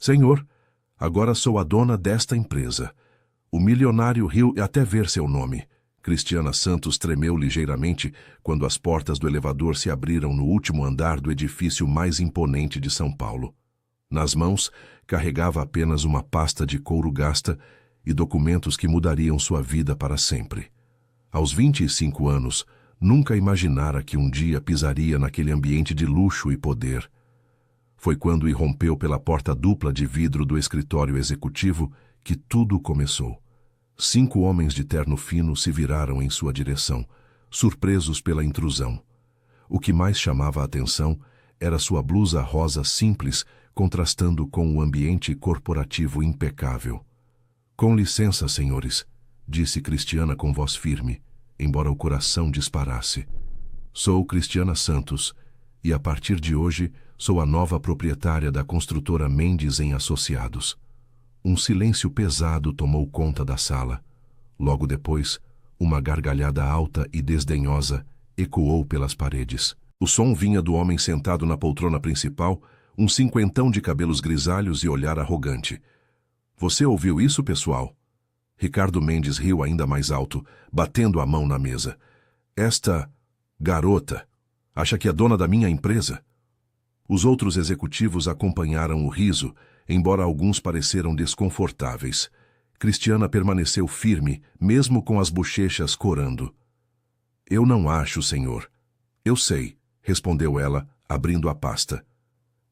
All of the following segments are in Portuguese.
Senhor, agora sou a dona desta empresa. O milionário riu até ver seu nome. Cristiana Santos tremeu ligeiramente quando as portas do elevador se abriram no último andar do edifício mais imponente de São Paulo. Nas mãos, carregava apenas uma pasta de couro gasta e documentos que mudariam sua vida para sempre. Aos 25 anos, nunca imaginara que um dia pisaria naquele ambiente de luxo e poder. Foi quando irrompeu pela porta dupla de vidro do escritório executivo que tudo começou. 5 homens de terno fino se viraram em sua direção, surpresos pela intrusão. O que mais chamava a atenção era sua blusa rosa simples, contrastando com o ambiente corporativo impecável. Com licença, senhores, disse Cristiana com voz firme, embora o coração disparasse. Sou Cristiana Santos, e a partir de hoje sou a nova proprietária da construtora Mendes em Associados. Um silêncio pesado tomou conta da sala. Logo depois, uma gargalhada alta e desdenhosa ecoou pelas paredes. O som vinha do homem sentado na poltrona principal, um cinquentão de cabelos grisalhos e olhar arrogante. Você ouviu isso, pessoal? Ricardo Mendes riu ainda mais alto, batendo a mão na mesa. Esta garota acha que é dona da minha empresa? Os outros executivos acompanharam o riso, embora alguns pareceram desconfortáveis. Cristiana permaneceu firme, mesmo com as bochechas corando. Eu não acho, senhor. Eu sei, respondeu ela, abrindo a pasta.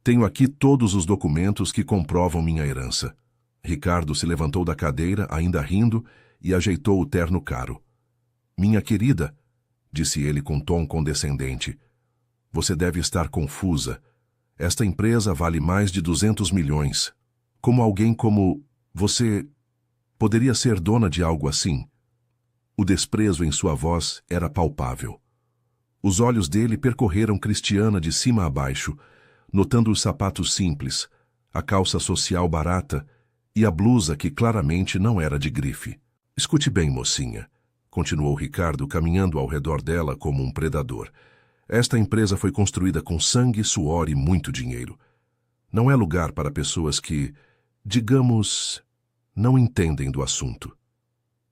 Tenho aqui todos os documentos que comprovam minha herança. Ricardo se levantou da cadeira, ainda rindo, e ajeitou o terno caro. Minha querida, disse ele com tom condescendente, você deve estar confusa. Esta empresa vale mais de 200 milhões. Como alguém como você poderia ser dona de algo assim? O desprezo em sua voz era palpável. Os olhos dele percorreram Cristiana de cima a baixo, notando os sapatos simples, a calça social barata e a blusa que claramente não era de grife. Escute bem, mocinha, continuou Ricardo, caminhando ao redor dela como um predador. Esta empresa foi construída com sangue, suor e muito dinheiro. Não é lugar para pessoas que, digamos, não entendem do assunto.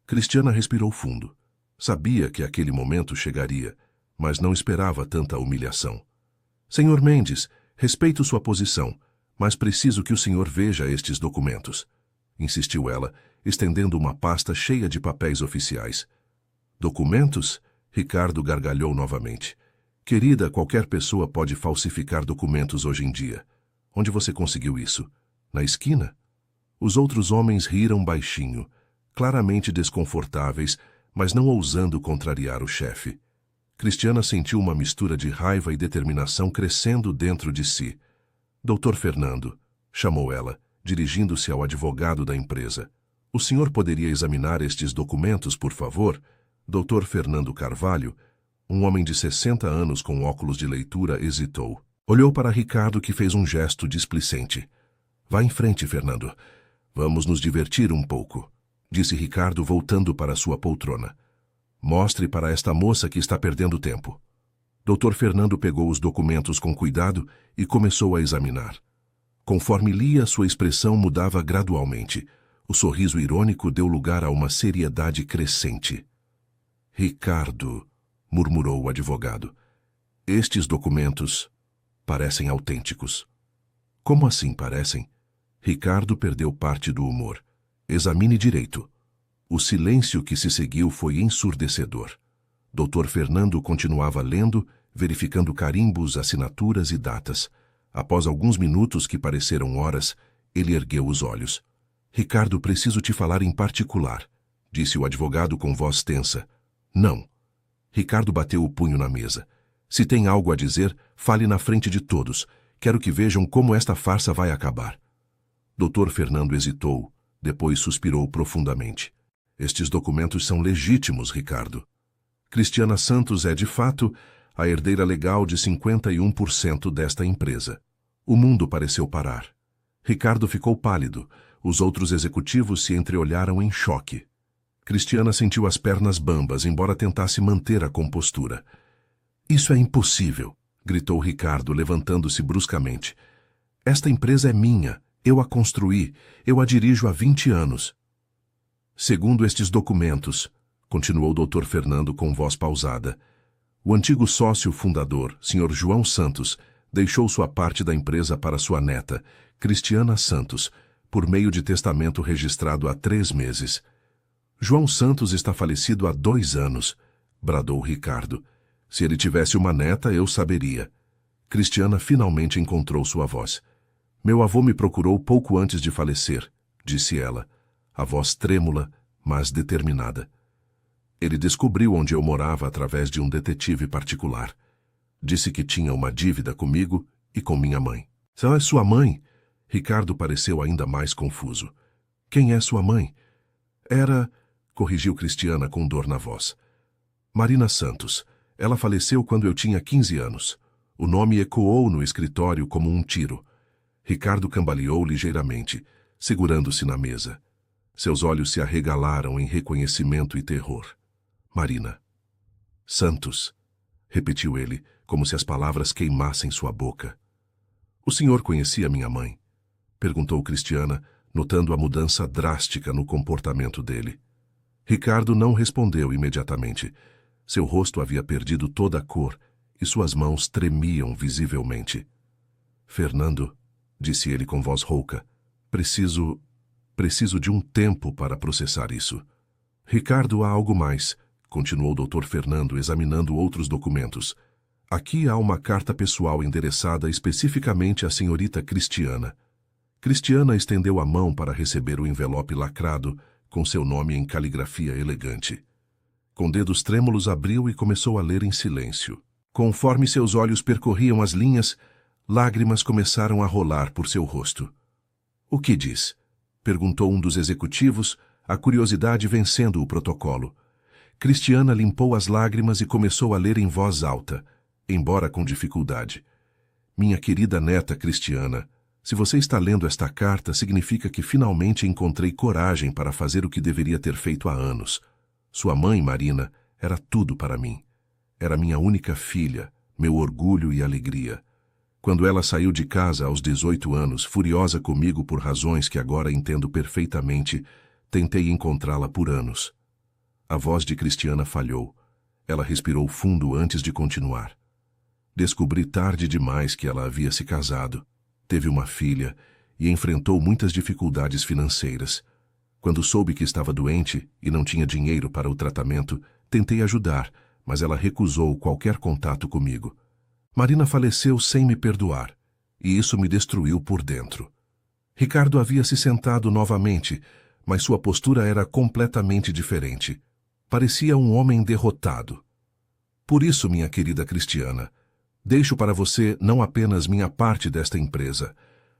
Cristiana respirou fundo. Sabia que aquele momento chegaria, mas não esperava tanta humilhação. Senhor Mendes, respeito sua posição, mas preciso que o senhor veja estes documentos, insistiu ela, estendendo uma pasta cheia de papéis oficiais. Documentos? Ricardo gargalhou novamente. Querida, qualquer pessoa pode falsificar documentos hoje em dia. Onde você conseguiu isso? Na esquina? Os outros homens riram baixinho, claramente desconfortáveis, mas não ousando contrariar o chefe. Cristiana sentiu uma mistura de raiva e determinação crescendo dentro de si. Doutor Fernando, chamou ela, dirigindo-se ao advogado da empresa. O senhor poderia examinar estes documentos, por favor? Doutor Fernando Carvalho, um homem de 60 anos com óculos de leitura, hesitou. Olhou para Ricardo, que fez um gesto displicente. Vá em frente, Fernando. Vamos nos divertir um pouco, disse Ricardo, voltando para sua poltrona. Mostre para esta moça que está perdendo tempo. Dr. Fernando pegou os documentos com cuidado e começou a examinar. Conforme lia, sua expressão mudava gradualmente. O sorriso irônico deu lugar a uma seriedade crescente. Ricardo, murmurou o advogado, estes documentos parecem autênticos. Como assim parecem? Ricardo perdeu parte do humor. Examine direito. O silêncio que se seguiu foi ensurdecedor. Dr. Fernando continuava lendo, verificando carimbos, assinaturas e datas. Após alguns minutos que pareceram horas, ele ergueu os olhos. Ricardo, preciso te falar em particular, disse o advogado com voz tensa. Não. Ricardo bateu o punho na mesa. Se tem algo a dizer, fale na frente de todos. Quero que vejam como esta farsa vai acabar. Dr. Fernando hesitou, depois suspirou profundamente. Estes documentos são legítimos, Ricardo. Cristiana Santos é, de fato, a herdeira legal de 51% desta empresa. O mundo pareceu parar. Ricardo ficou pálido. Os outros executivos se entreolharam em choque. Cristiana sentiu as pernas bambas, embora tentasse manter a compostura. Isso é impossível, gritou Ricardo, levantando-se bruscamente. Esta empresa é minha, Eu a construí, eu a dirijo há 20 anos. Segundo estes documentos, continuou o Dr. Fernando com voz pausada, o antigo sócio fundador, Sr. João Santos, deixou sua parte da empresa para sua neta, Cristiana Santos, por meio de testamento registrado há 3 meses. João Santos está falecido há 2 anos, bradou Ricardo. Se ele tivesse uma neta, eu saberia. Cristiana finalmente encontrou sua voz. Meu avô me procurou pouco antes de falecer, disse ela, a voz trêmula, mas determinada. Ele descobriu onde eu morava através de um detetive particular. Disse que tinha uma dívida comigo e com minha mãe. É sua mãe? Ricardo pareceu ainda mais confuso. Quem é sua mãe? Corrigiu Cristiana com dor na voz. Marina Santos. Ela faleceu quando eu tinha 15 anos. O nome ecoou no escritório como um tiro. Ricardo cambaleou ligeiramente, segurando-se na mesa. Seus olhos se arregalaram em reconhecimento e terror. Marina. Santos, repetiu ele, como se as palavras queimassem sua boca. O senhor conhecia minha mãe? Perguntou Cristiana, notando a mudança drástica no comportamento dele. Ricardo não respondeu imediatamente. Seu rosto havia perdido toda a cor e suas mãos tremiam visivelmente. Fernando, disse ele com voz rouca, preciso de um tempo para processar isso. Ricardo, há algo mais, continuou o Dr. Fernando examinando outros documentos. Aqui há uma carta pessoal endereçada especificamente à senhorita Cristiana. Cristiana estendeu a mão para receber o envelope lacrado, com seu nome em caligrafia elegante. Com dedos trêmulos abriu e começou a ler em silêncio. Conforme seus olhos percorriam as linhas, lágrimas começaram a rolar por seu rosto. O que diz? Perguntou um dos executivos, a curiosidade vencendo o protocolo. Cristiana limpou as lágrimas e começou a ler em voz alta, embora com dificuldade. Minha querida neta Cristiana, se você está lendo esta carta, significa que finalmente encontrei coragem para fazer o que deveria ter feito há anos. Sua mãe, Marina, era tudo para mim. Era minha única filha, meu orgulho e alegria. Quando ela saiu de casa aos 18 anos, furiosa comigo por razões que agora entendo perfeitamente, tentei encontrá-la por anos. A voz de Cristiana falhou. Ela respirou fundo antes de continuar. Descobri tarde demais que ela havia se casado. Teve uma filha e enfrentou muitas dificuldades financeiras. Quando soube que estava doente e não tinha dinheiro para o tratamento, tentei ajudar, mas ela recusou qualquer contato comigo. Marina faleceu sem me perdoar, e isso me destruiu por dentro. Ricardo havia se sentado novamente, mas sua postura era completamente diferente. Parecia um homem derrotado. Por isso, minha querida Cristiana, deixo para você não apenas minha parte desta empresa,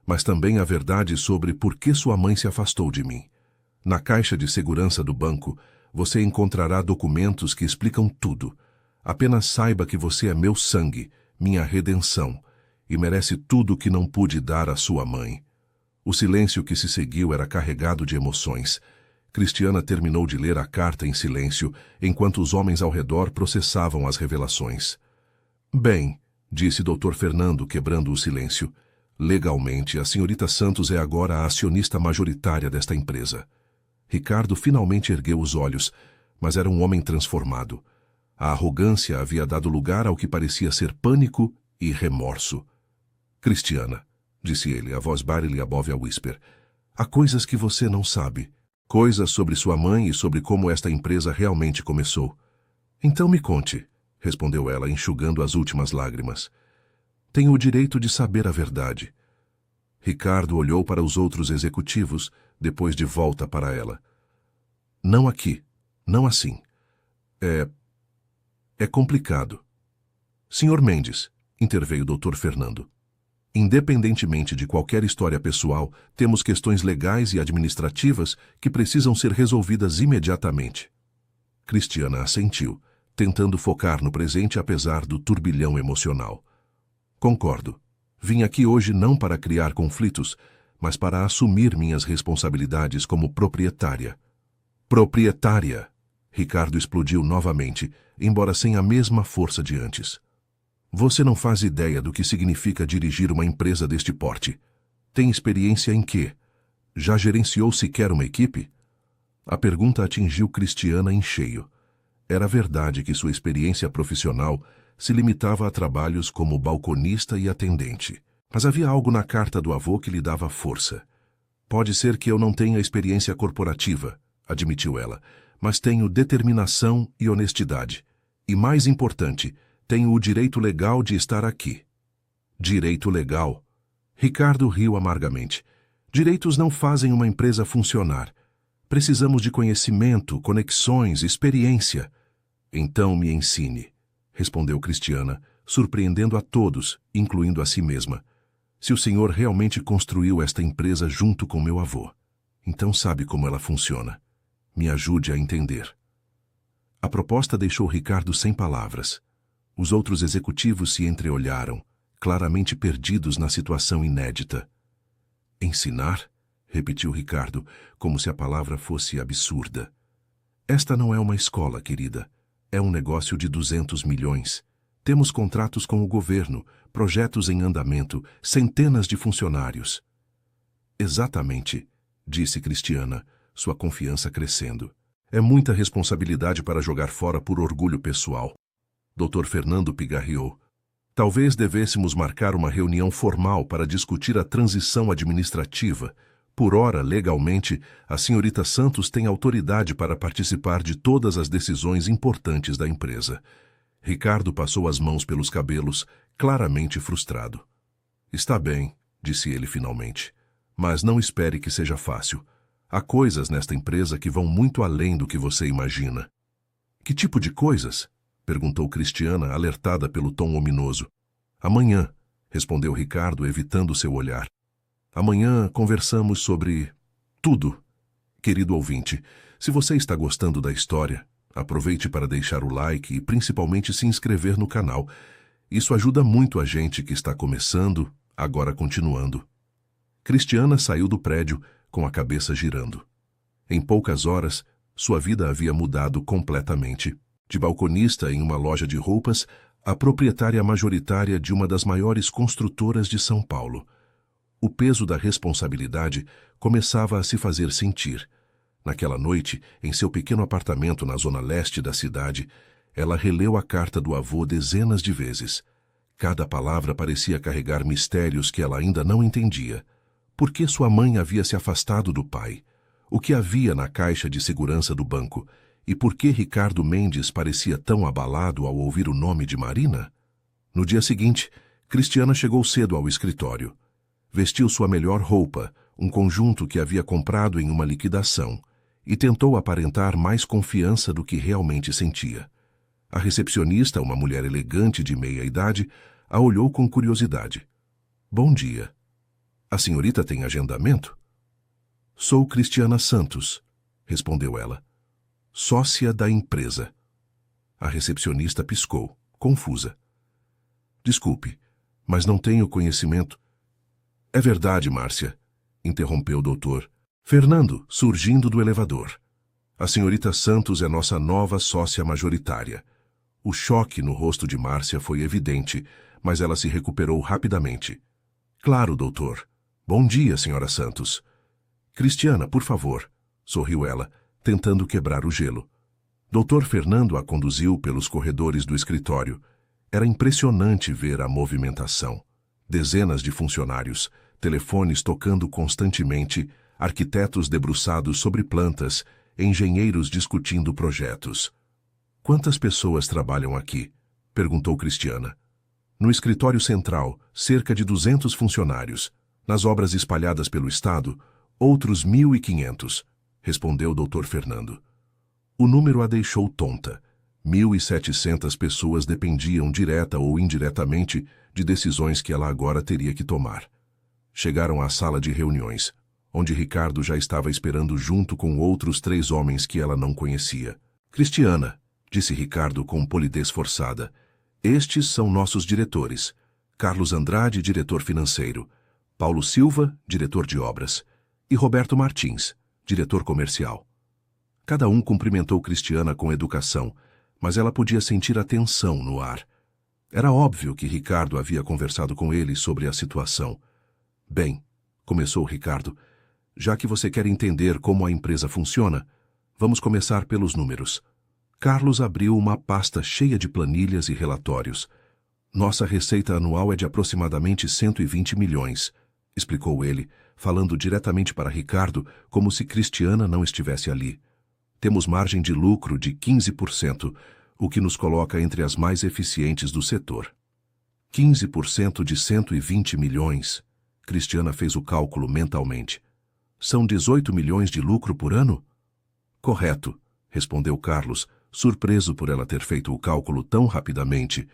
mas também a verdade sobre por que sua mãe se afastou de mim. Na caixa de segurança do banco, você encontrará documentos que explicam tudo. Apenas saiba que você é meu sangue, minha redenção, e merece tudo o que não pude dar à sua mãe. O silêncio que se seguiu era carregado de emoções. Cristiana terminou de ler a carta em silêncio, enquanto os homens ao redor processavam as revelações. Bem, disse Dr. Fernando, quebrando o silêncio, legalmente, a senhorita Santos é agora a acionista majoritária desta empresa. Ricardo finalmente ergueu os olhos, mas era um homem transformado. A arrogância havia dado lugar ao que parecia ser pânico e remorso. Cristiana, disse ele, a voz barely above a whisper, há coisas que você não sabe. Coisas sobre sua mãe e sobre como esta empresa realmente começou. Então me conte, respondeu ela, enxugando as últimas lágrimas. Tenho o direito de saber a verdade. Ricardo olhou para os outros executivos, depois de volta para ela. Não aqui, não assim. É complicado. Senhor Mendes, interveio o Dr. Fernando. Independentemente de qualquer história pessoal, temos questões legais e administrativas que precisam ser resolvidas imediatamente. Cristiana assentiu, tentando focar no presente apesar do turbilhão emocional. Concordo. Vim aqui hoje não para criar conflitos, mas para assumir minhas responsabilidades como proprietária. Proprietária! Ricardo explodiu novamente, embora sem a mesma força de antes. Você não faz ideia do que significa dirigir uma empresa deste porte. Tem experiência em quê? Já gerenciou sequer uma equipe? A pergunta atingiu Cristiana em cheio. Era verdade que sua experiência profissional se limitava a trabalhos como balconista e atendente. Mas havia algo na carta do avô que lhe dava força. Pode ser que eu não tenha experiência corporativa, admitiu ela, mas tenho determinação e honestidade. E mais importante, tenho o direito legal de estar aqui. Direito legal? Ricardo riu amargamente. Direitos não fazem uma empresa funcionar. Precisamos de conhecimento, conexões, experiência. Então me ensine, respondeu Cristiana, surpreendendo a todos, incluindo a si mesma. Se o senhor realmente construiu esta empresa junto com meu avô, então sabe como ela funciona. Me ajude a entender. A proposta deixou Ricardo sem palavras. Os outros executivos se entreolharam, claramente perdidos na situação inédita. Ensinar? Repetiu Ricardo, como se a palavra fosse absurda. Esta não é uma escola, querida. É um negócio de 200 milhões. Temos contratos com o governo, projetos em andamento, centenas de funcionários. Exatamente, disse Cristiana, sua confiança crescendo. É muita responsabilidade para jogar fora por orgulho pessoal. Dr. Fernando pigarreou. Talvez devêssemos marcar uma reunião formal para discutir a transição administrativa. Por ora, legalmente, a senhorita Santos tem autoridade para participar de todas as decisões importantes da empresa. Ricardo passou as mãos pelos cabelos, claramente frustrado. Está bem, disse ele finalmente, mas não espere que seja fácil. Há coisas nesta empresa que vão muito além do que você imagina. Que tipo de coisas? Perguntou Cristiana, alertada pelo tom ominoso. Amanhã, respondeu Ricardo, evitando seu olhar. Amanhã conversamos sobre tudo. Querido ouvinte, se você está gostando da história, aproveite para deixar o like e principalmente se inscrever no canal. Isso ajuda muito a gente que está começando, agora continuando. Cristiana saiu do prédio com a cabeça girando. Em poucas horas, sua vida havia mudado completamente. De balconista em uma loja de roupas, a proprietária majoritária de uma das maiores construtoras de São Paulo. O peso da responsabilidade começava a se fazer sentir. Naquela noite, em seu pequeno apartamento na zona leste da cidade, ela releu a carta do avô dezenas de vezes. Cada palavra parecia carregar mistérios que ela ainda não entendia. Por que sua mãe havia se afastado do pai? O que havia na caixa de segurança do banco? E por que Ricardo Mendes parecia tão abalado ao ouvir o nome de Marina? No dia seguinte, Cristiana chegou cedo ao escritório. Vestiu sua melhor roupa, um conjunto que havia comprado em uma liquidação, e tentou aparentar mais confiança do que realmente sentia. A recepcionista, uma mulher elegante de meia-idade, a olhou com curiosidade. Bom dia. A senhorita tem agendamento? Sou Cristiana Santos, respondeu ela. Sócia da empresa. A recepcionista piscou, confusa. Desculpe, mas não tenho conhecimento. É verdade, Márcia, interrompeu o doutor. Fernando, surgindo do elevador. A senhorita Santos é nossa nova sócia majoritária. O choque no rosto de Márcia foi evidente, mas ela se recuperou rapidamente. Claro, doutor. Bom dia, senhora Santos. Cristiana, por favor, sorriu ela, tentando quebrar o gelo. Dr. Fernando a conduziu pelos corredores do escritório. Era impressionante ver a movimentação. Dezenas de funcionários, telefones tocando constantemente, arquitetos debruçados sobre plantas, engenheiros discutindo projetos. Quantas pessoas trabalham aqui? Perguntou Cristiana. No escritório central, cerca de 200 funcionários. Nas obras espalhadas pelo estado, outros 1.500, respondeu o Dr. Fernando. O número a deixou tonta. 1.700 pessoas dependiam direta ou indiretamente de decisões que ela agora teria que tomar. Chegaram à sala de reuniões, onde Ricardo já estava esperando junto com outros 3 homens que ela não conhecia. Cristiana, disse Ricardo com polidez forçada, estes são nossos diretores. Carlos Andrade, diretor financeiro. Paulo Silva, diretor de obras. E Roberto Martins, diretor comercial. Cada um cumprimentou Cristiana com educação, mas ela podia sentir a tensão no ar. Era óbvio que Ricardo havia conversado com ele sobre a situação. Bem, começou Ricardo. Já que você quer entender como a empresa funciona, vamos começar pelos números. Carlos abriu uma pasta cheia de planilhas e relatórios. Nossa receita anual é de aproximadamente 120 milhões, explicou ele, falando diretamente para Ricardo como se Cristiana não estivesse ali. Temos margem de lucro de 15%, o que nos coloca entre as mais eficientes do setor. 15% de 120 milhões. Cristiana fez o cálculo mentalmente. São 18 milhões de lucro por ano? Correto, respondeu Carlos, surpreso por ela ter feito o cálculo tão rapidamente.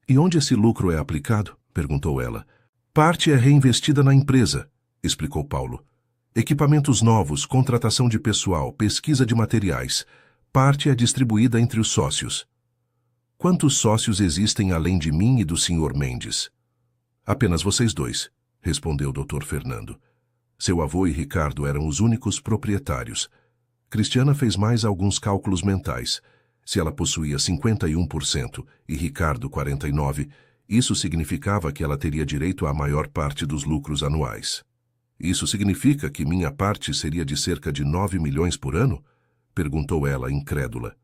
E onde esse lucro é aplicado? Perguntou ela. Parte é reinvestida na empresa, explicou Paulo. Equipamentos novos, contratação de pessoal, pesquisa de materiais. Parte é distribuída entre os sócios. Quantos sócios existem além de mim e do Sr. Mendes? Apenas vocês dois, respondeu o Dr. Fernando. Seu avô e Ricardo eram os únicos proprietários. Cristiana fez mais alguns cálculos mentais. Se ela possuía 51% e Ricardo 49%, isso significava que ela teria direito à maior parte dos lucros anuais. Isso significa que minha parte seria de cerca de 9 milhões por ano? Perguntou ela, incrédula.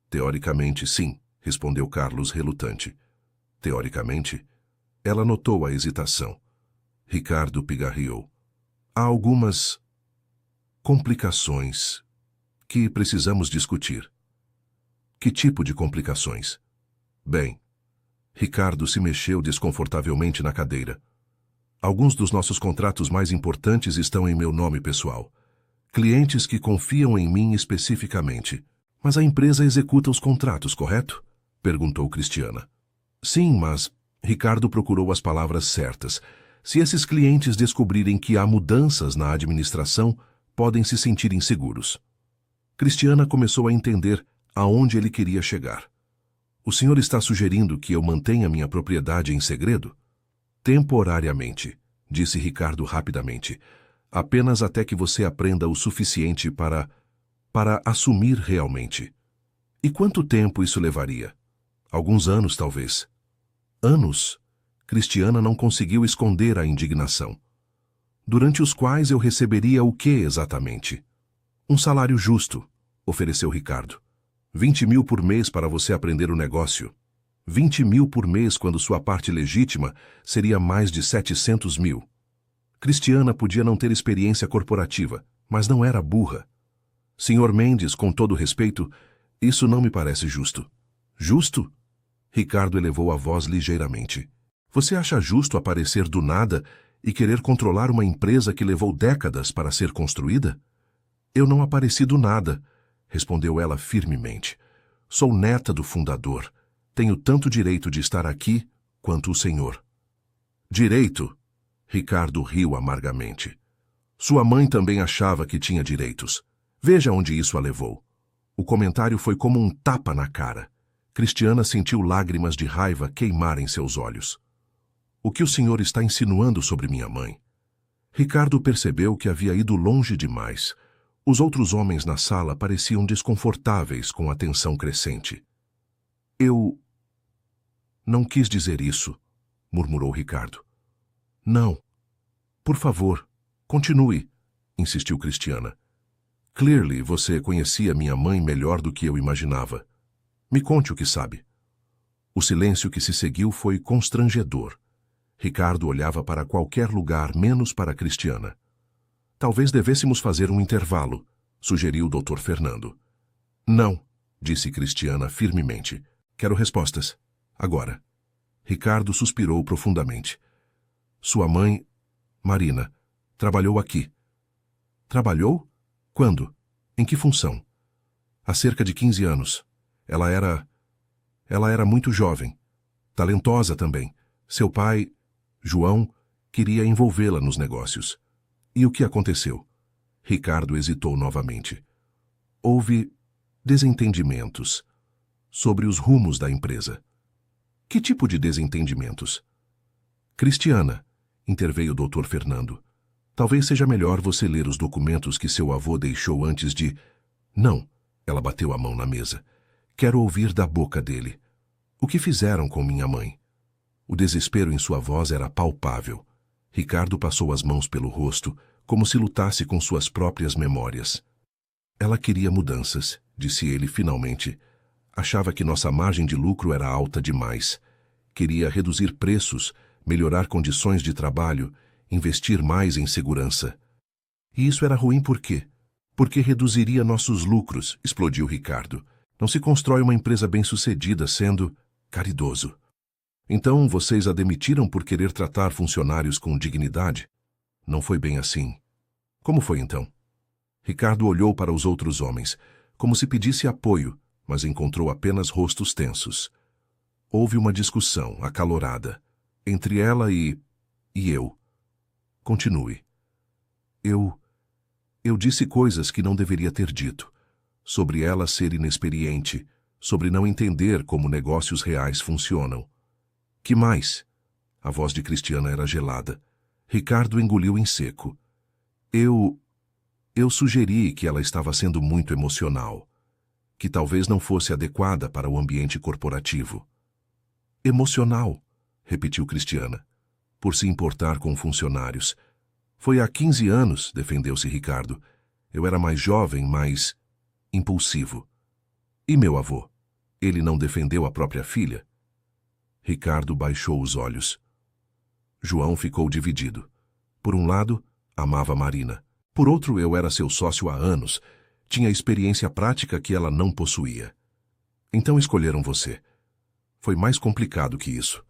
Teoricamente, sim, respondeu Carlos, relutante. Teoricamente? Ela notou a hesitação. Ricardo pigarreou. Há algumas complicações que precisamos discutir. Que tipo de complicações? Bem, Ricardo se mexeu desconfortavelmente na cadeira. Alguns dos nossos contratos mais importantes estão em meu nome pessoal. Clientes que confiam em mim especificamente. Mas a empresa executa os contratos, correto? Perguntou Cristiana. Sim, mas... Ricardo procurou as palavras certas. Se esses clientes descobrirem que há mudanças na administração, podem se sentir inseguros. Cristiana começou a entender aonde ele queria chegar. O senhor está sugerindo que eu mantenha minha propriedade em segredo? Temporariamente, disse Ricardo rapidamente. Apenas até que você aprenda o suficiente para assumir realmente. E quanto tempo isso levaria? Alguns anos, talvez. Anos? Cristiana não conseguiu esconder a indignação. Durante os quais eu receberia o que exatamente? Um salário justo, ofereceu Ricardo. 20 mil por mês para você aprender o negócio. 20 mil por mês quando sua parte legítima seria mais de 700 mil. Cristiana podia não ter experiência corporativa, mas não era burra. Sr. Mendes, com todo respeito, isso não me parece justo. Justo? Ricardo elevou a voz ligeiramente. Você acha justo aparecer do nada e querer controlar uma empresa que levou décadas para ser construída? Eu não apareci do nada, respondeu ela firmemente. Sou neta do fundador. Tenho tanto direito de estar aqui quanto o senhor. Direito? Ricardo riu amargamente. Sua mãe também achava que tinha direitos. Veja onde isso a levou. O comentário foi como um tapa na cara. Cristiana sentiu lágrimas de raiva queimarem seus olhos. O que o senhor está insinuando sobre minha mãe? Ricardo percebeu que havia ido longe demais. Os outros homens na sala pareciam desconfortáveis com a tensão crescente. Eu não quis dizer isso, murmurou Ricardo. Não. Por favor, continue, insistiu Cristiana. Clearly, você conhecia minha mãe melhor do que eu imaginava. Me conte o que sabe. O silêncio que se seguiu foi constrangedor. Ricardo olhava para qualquer lugar menos para Cristiana. Talvez devêssemos fazer um intervalo, sugeriu o Dr. Fernando. Não, disse Cristiana firmemente. Quero respostas. Agora. Ricardo suspirou profundamente. Sua mãe, Marina, trabalhou aqui. Trabalhou? Quando? Em que função? Há cerca de 15 anos. Ela era muito jovem. Talentosa também. Seu pai, João, queria envolvê-la nos negócios. E o que aconteceu? Ricardo hesitou novamente. Houve desentendimentos sobre os rumos da empresa. Que tipo de desentendimentos? Cristiana, interveio o Dr. Fernando. Talvez seja melhor você ler os documentos que seu avô deixou antes de... Não, ela bateu a mão na mesa. Quero ouvir da boca dele. O que fizeram com minha mãe? O desespero em sua voz era palpável. Ricardo passou as mãos pelo rosto, como se lutasse com suas próprias memórias. Ela queria mudanças, disse ele finalmente. Achava que nossa margem de lucro era alta demais. Queria reduzir preços, melhorar condições de trabalho, investir mais em segurança. E isso era ruim por quê? Porque reduziria nossos lucros, explodiu Ricardo. Não se constrói uma empresa bem-sucedida sendo caridoso. Então vocês a demitiram por querer tratar funcionários com dignidade? Não foi bem assim. Como foi então? Ricardo olhou para os outros homens, como se pedisse apoio, mas encontrou apenas rostos tensos. Houve uma discussão acalorada, entre ela e eu. Continue. Eu disse coisas que não deveria ter dito, sobre ela ser inexperiente, sobre não entender como negócios reais funcionam. Que mais? A voz de Cristiana era gelada. Ricardo engoliu em seco. Eu sugeri que ela estava sendo muito emocional, que talvez não fosse adequada para o ambiente corporativo. Emocional, repetiu Cristiana, por se importar com funcionários. Foi há 15 anos, defendeu-se Ricardo. Eu era mais jovem, mais impulsivo. E meu avô? Ele não defendeu a própria filha? Ricardo baixou os olhos. João ficou dividido. Por um lado, amava Marina. Por outro, eu era seu sócio há anos. Tinha experiência prática que ela não possuía. Então escolheram você. Foi mais complicado que isso.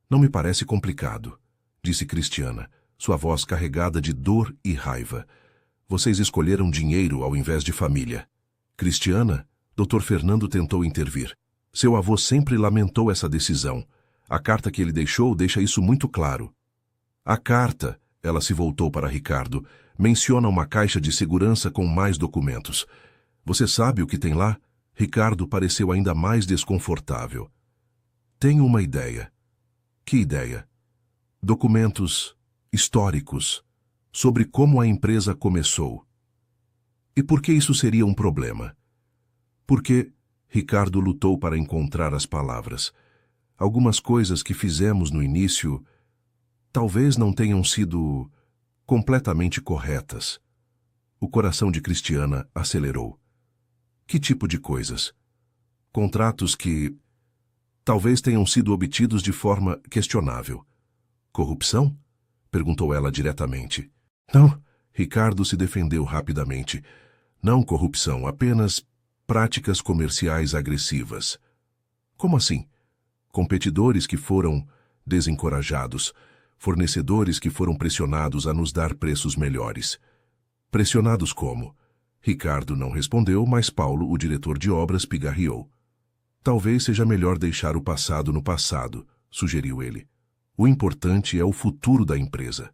Não me parece complicado, disse Cristiana, sua voz carregada de dor e raiva. Vocês escolheram dinheiro ao invés de família. Cristiana, Dr. Fernando tentou intervir. Seu avô sempre lamentou essa decisão. A carta que ele deixou deixa isso muito claro. A carta, ela se voltou para Ricardo, menciona uma caixa de segurança com mais documentos. Você sabe o que tem lá? Ricardo pareceu ainda mais desconfortável. Tenho uma ideia. Que ideia? Documentos históricos sobre como a empresa começou. E por que isso seria um problema? Porque Ricardo lutou para encontrar as palavras. Algumas coisas que fizemos no início talvez não tenham sido completamente corretas. O coração de Cristiana acelerou. Que tipo de coisas? Contratos que talvez tenham sido obtidos de forma questionável. Corrupção? Perguntou ela diretamente. Não, Ricardo se defendeu rapidamente. Não corrupção, apenas práticas comerciais agressivas. Como assim? Competidores que foram desencorajados, fornecedores que foram pressionados a nos dar preços melhores. Pressionados como? Ricardo não respondeu, mas Paulo, o diretor de obras, pigarreou. Talvez seja melhor deixar o passado no passado, sugeriu ele. O importante é o futuro da empresa.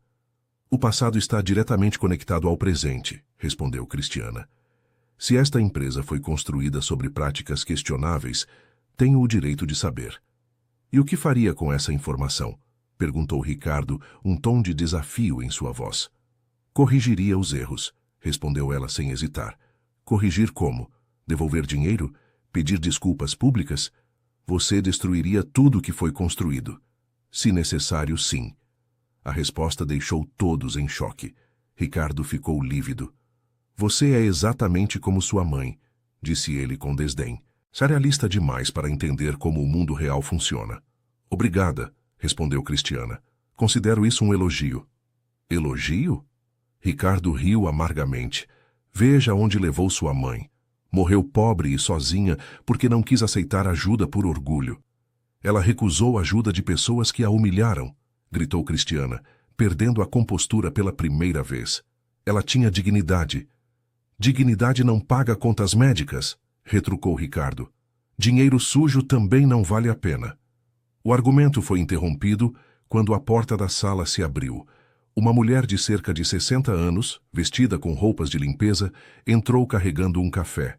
O passado está diretamente conectado ao presente, respondeu Cristiana. Se esta empresa foi construída sobre práticas questionáveis, tenho o direito de saber. E o que faria com essa informação? Perguntou Ricardo, um tom de desafio em sua voz. Corrigiria os erros, respondeu ela sem hesitar. Corrigir como? Devolver dinheiro? Pedir desculpas públicas? Você destruiria tudo que foi construído. Se necessário, sim. A resposta deixou todos em choque. Ricardo ficou lívido. Você é exatamente como sua mãe, disse ele com desdém. Surrealista demais para entender como o mundo real funciona. Obrigada, respondeu Cristiana. Considero isso um elogio. Elogio? Ricardo riu amargamente. Veja onde levou sua mãe. Morreu pobre e sozinha porque não quis aceitar ajuda por orgulho. Ela recusou ajuda de pessoas que a humilharam, gritou Cristiana, perdendo a compostura pela primeira vez. Ela tinha dignidade. Dignidade não paga contas médicas, retrucou Ricardo. Dinheiro sujo também não vale a pena. O argumento foi interrompido quando a porta da sala se abriu. Uma mulher de cerca de 60 anos, vestida com roupas de limpeza, entrou carregando um café.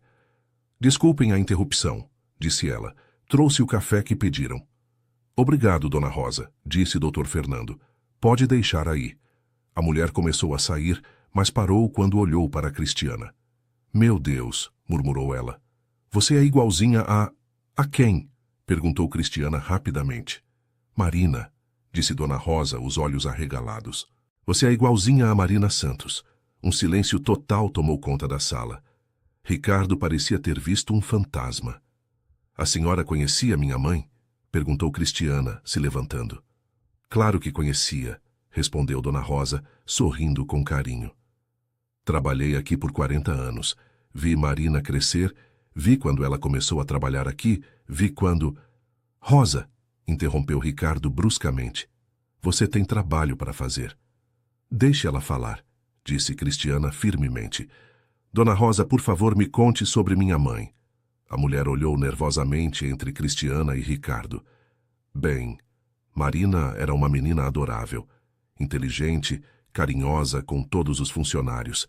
Desculpem a interrupção, disse ela. Trouxe o café que pediram. Obrigado, Dona Rosa, disse Dr. Fernando. Pode deixar aí. A mulher começou a sair, mas parou quando olhou para Cristiana. Meu Deus, murmurou ela. Você é igualzinha a... A quem? Perguntou Cristiana rapidamente. Marina, disse Dona Rosa, os olhos arregalados. Você é igualzinha a Marina Santos. Um silêncio total tomou conta da sala. Ricardo parecia ter visto um fantasma. A senhora conhecia minha mãe? Perguntou Cristiana, se levantando. Claro que conhecia, respondeu Dona Rosa, sorrindo com carinho. Trabalhei aqui por 40 anos. Vi Marina crescer, vi quando ela começou a trabalhar aqui, vi quando... Rosa, interrompeu Ricardo bruscamente. Você tem trabalho para fazer. Deixe ela falar, disse Cristiana firmemente. Dona Rosa, por favor, me conte sobre minha mãe. A mulher olhou nervosamente entre Cristiana e Ricardo. Bem, Marina era uma menina adorável, inteligente, carinhosa com todos os funcionários.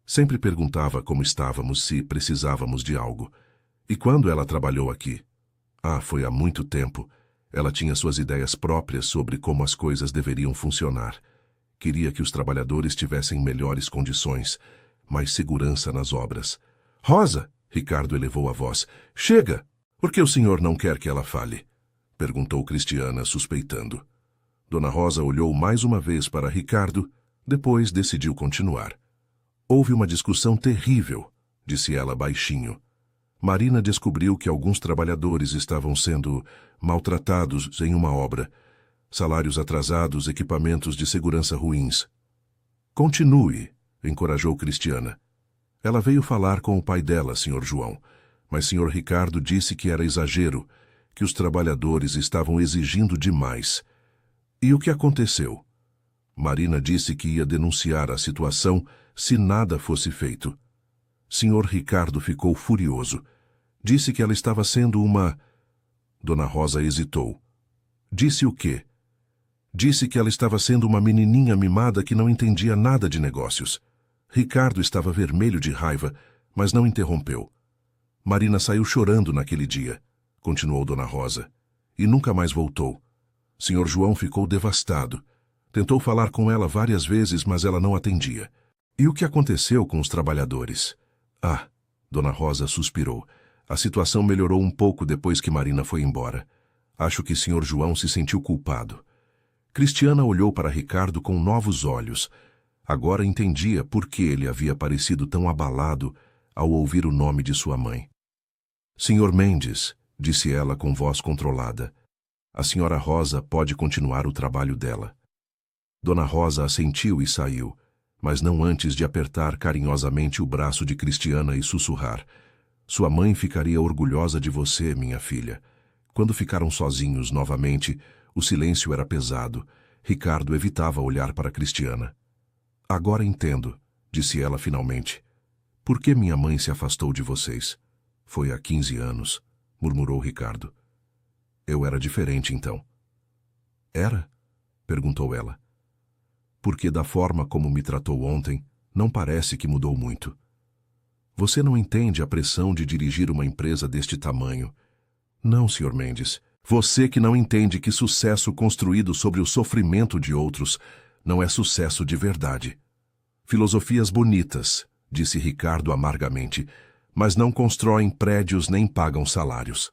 Sempre perguntava como estávamos, se precisávamos de algo. E quando ela trabalhou aqui? Foi há muito tempo. Ela tinha suas ideias próprias sobre como as coisas deveriam funcionar. Queria que os trabalhadores tivessem melhores condições, mais segurança nas obras. Rosa, Ricardo elevou a voz. Chega! Por que o senhor não quer que ela fale? Perguntou Cristiana, suspeitando. Dona Rosa olhou mais uma vez para Ricardo, depois decidiu continuar. Houve uma discussão terrível, disse ela baixinho. Marina descobriu que alguns trabalhadores estavam sendo maltratados em uma obra. Salários atrasados, equipamentos de segurança ruins. Continue, encorajou Cristiana. Ela veio falar com o pai dela, Sr. João, mas Sr. Ricardo disse que era exagero, que os trabalhadores estavam exigindo demais. E o que aconteceu? Marina disse que ia denunciar a situação se nada fosse feito. Sr. Ricardo ficou furioso. Disse que ela estava sendo uma... Dona Rosa hesitou. Disse o quê? Disse que ela estava sendo uma menininha mimada que não entendia nada de negócios. Ricardo estava vermelho de raiva, mas não interrompeu. Marina saiu chorando naquele dia, continuou Dona Rosa, e nunca mais voltou. Sr. João ficou devastado. Tentou falar com ela várias vezes, mas ela não atendia. E o que aconteceu com os trabalhadores? Dona Rosa suspirou. A situação melhorou um pouco depois que Marina foi embora. Acho que Sr. João se sentiu culpado. Cristiana olhou para Ricardo com novos olhos. Agora entendia por que ele havia parecido tão abalado ao ouvir o nome de sua mãe. Sr. Mendes, disse ela com voz controlada, a Sra. Rosa pode continuar o trabalho dela. Dona Rosa assentiu e saiu, mas não antes de apertar carinhosamente o braço de Cristiana e sussurrar. Sua mãe ficaria orgulhosa de você, minha filha. Quando ficaram sozinhos novamente, o silêncio era pesado. Ricardo evitava olhar para Cristiana. Agora entendo, disse ela finalmente. Por que minha mãe se afastou de vocês? Foi há 15 anos, murmurou Ricardo. Eu era diferente então. Era? Perguntou ela. Porque da forma como me tratou ontem, não parece que mudou muito. Você não entende a pressão de dirigir uma empresa deste tamanho. Não, Sr. Mendes. Você que não entende que sucesso construído sobre o sofrimento de outros não é sucesso de verdade. Filosofias bonitas, disse Ricardo amargamente, mas não constroem prédios nem pagam salários.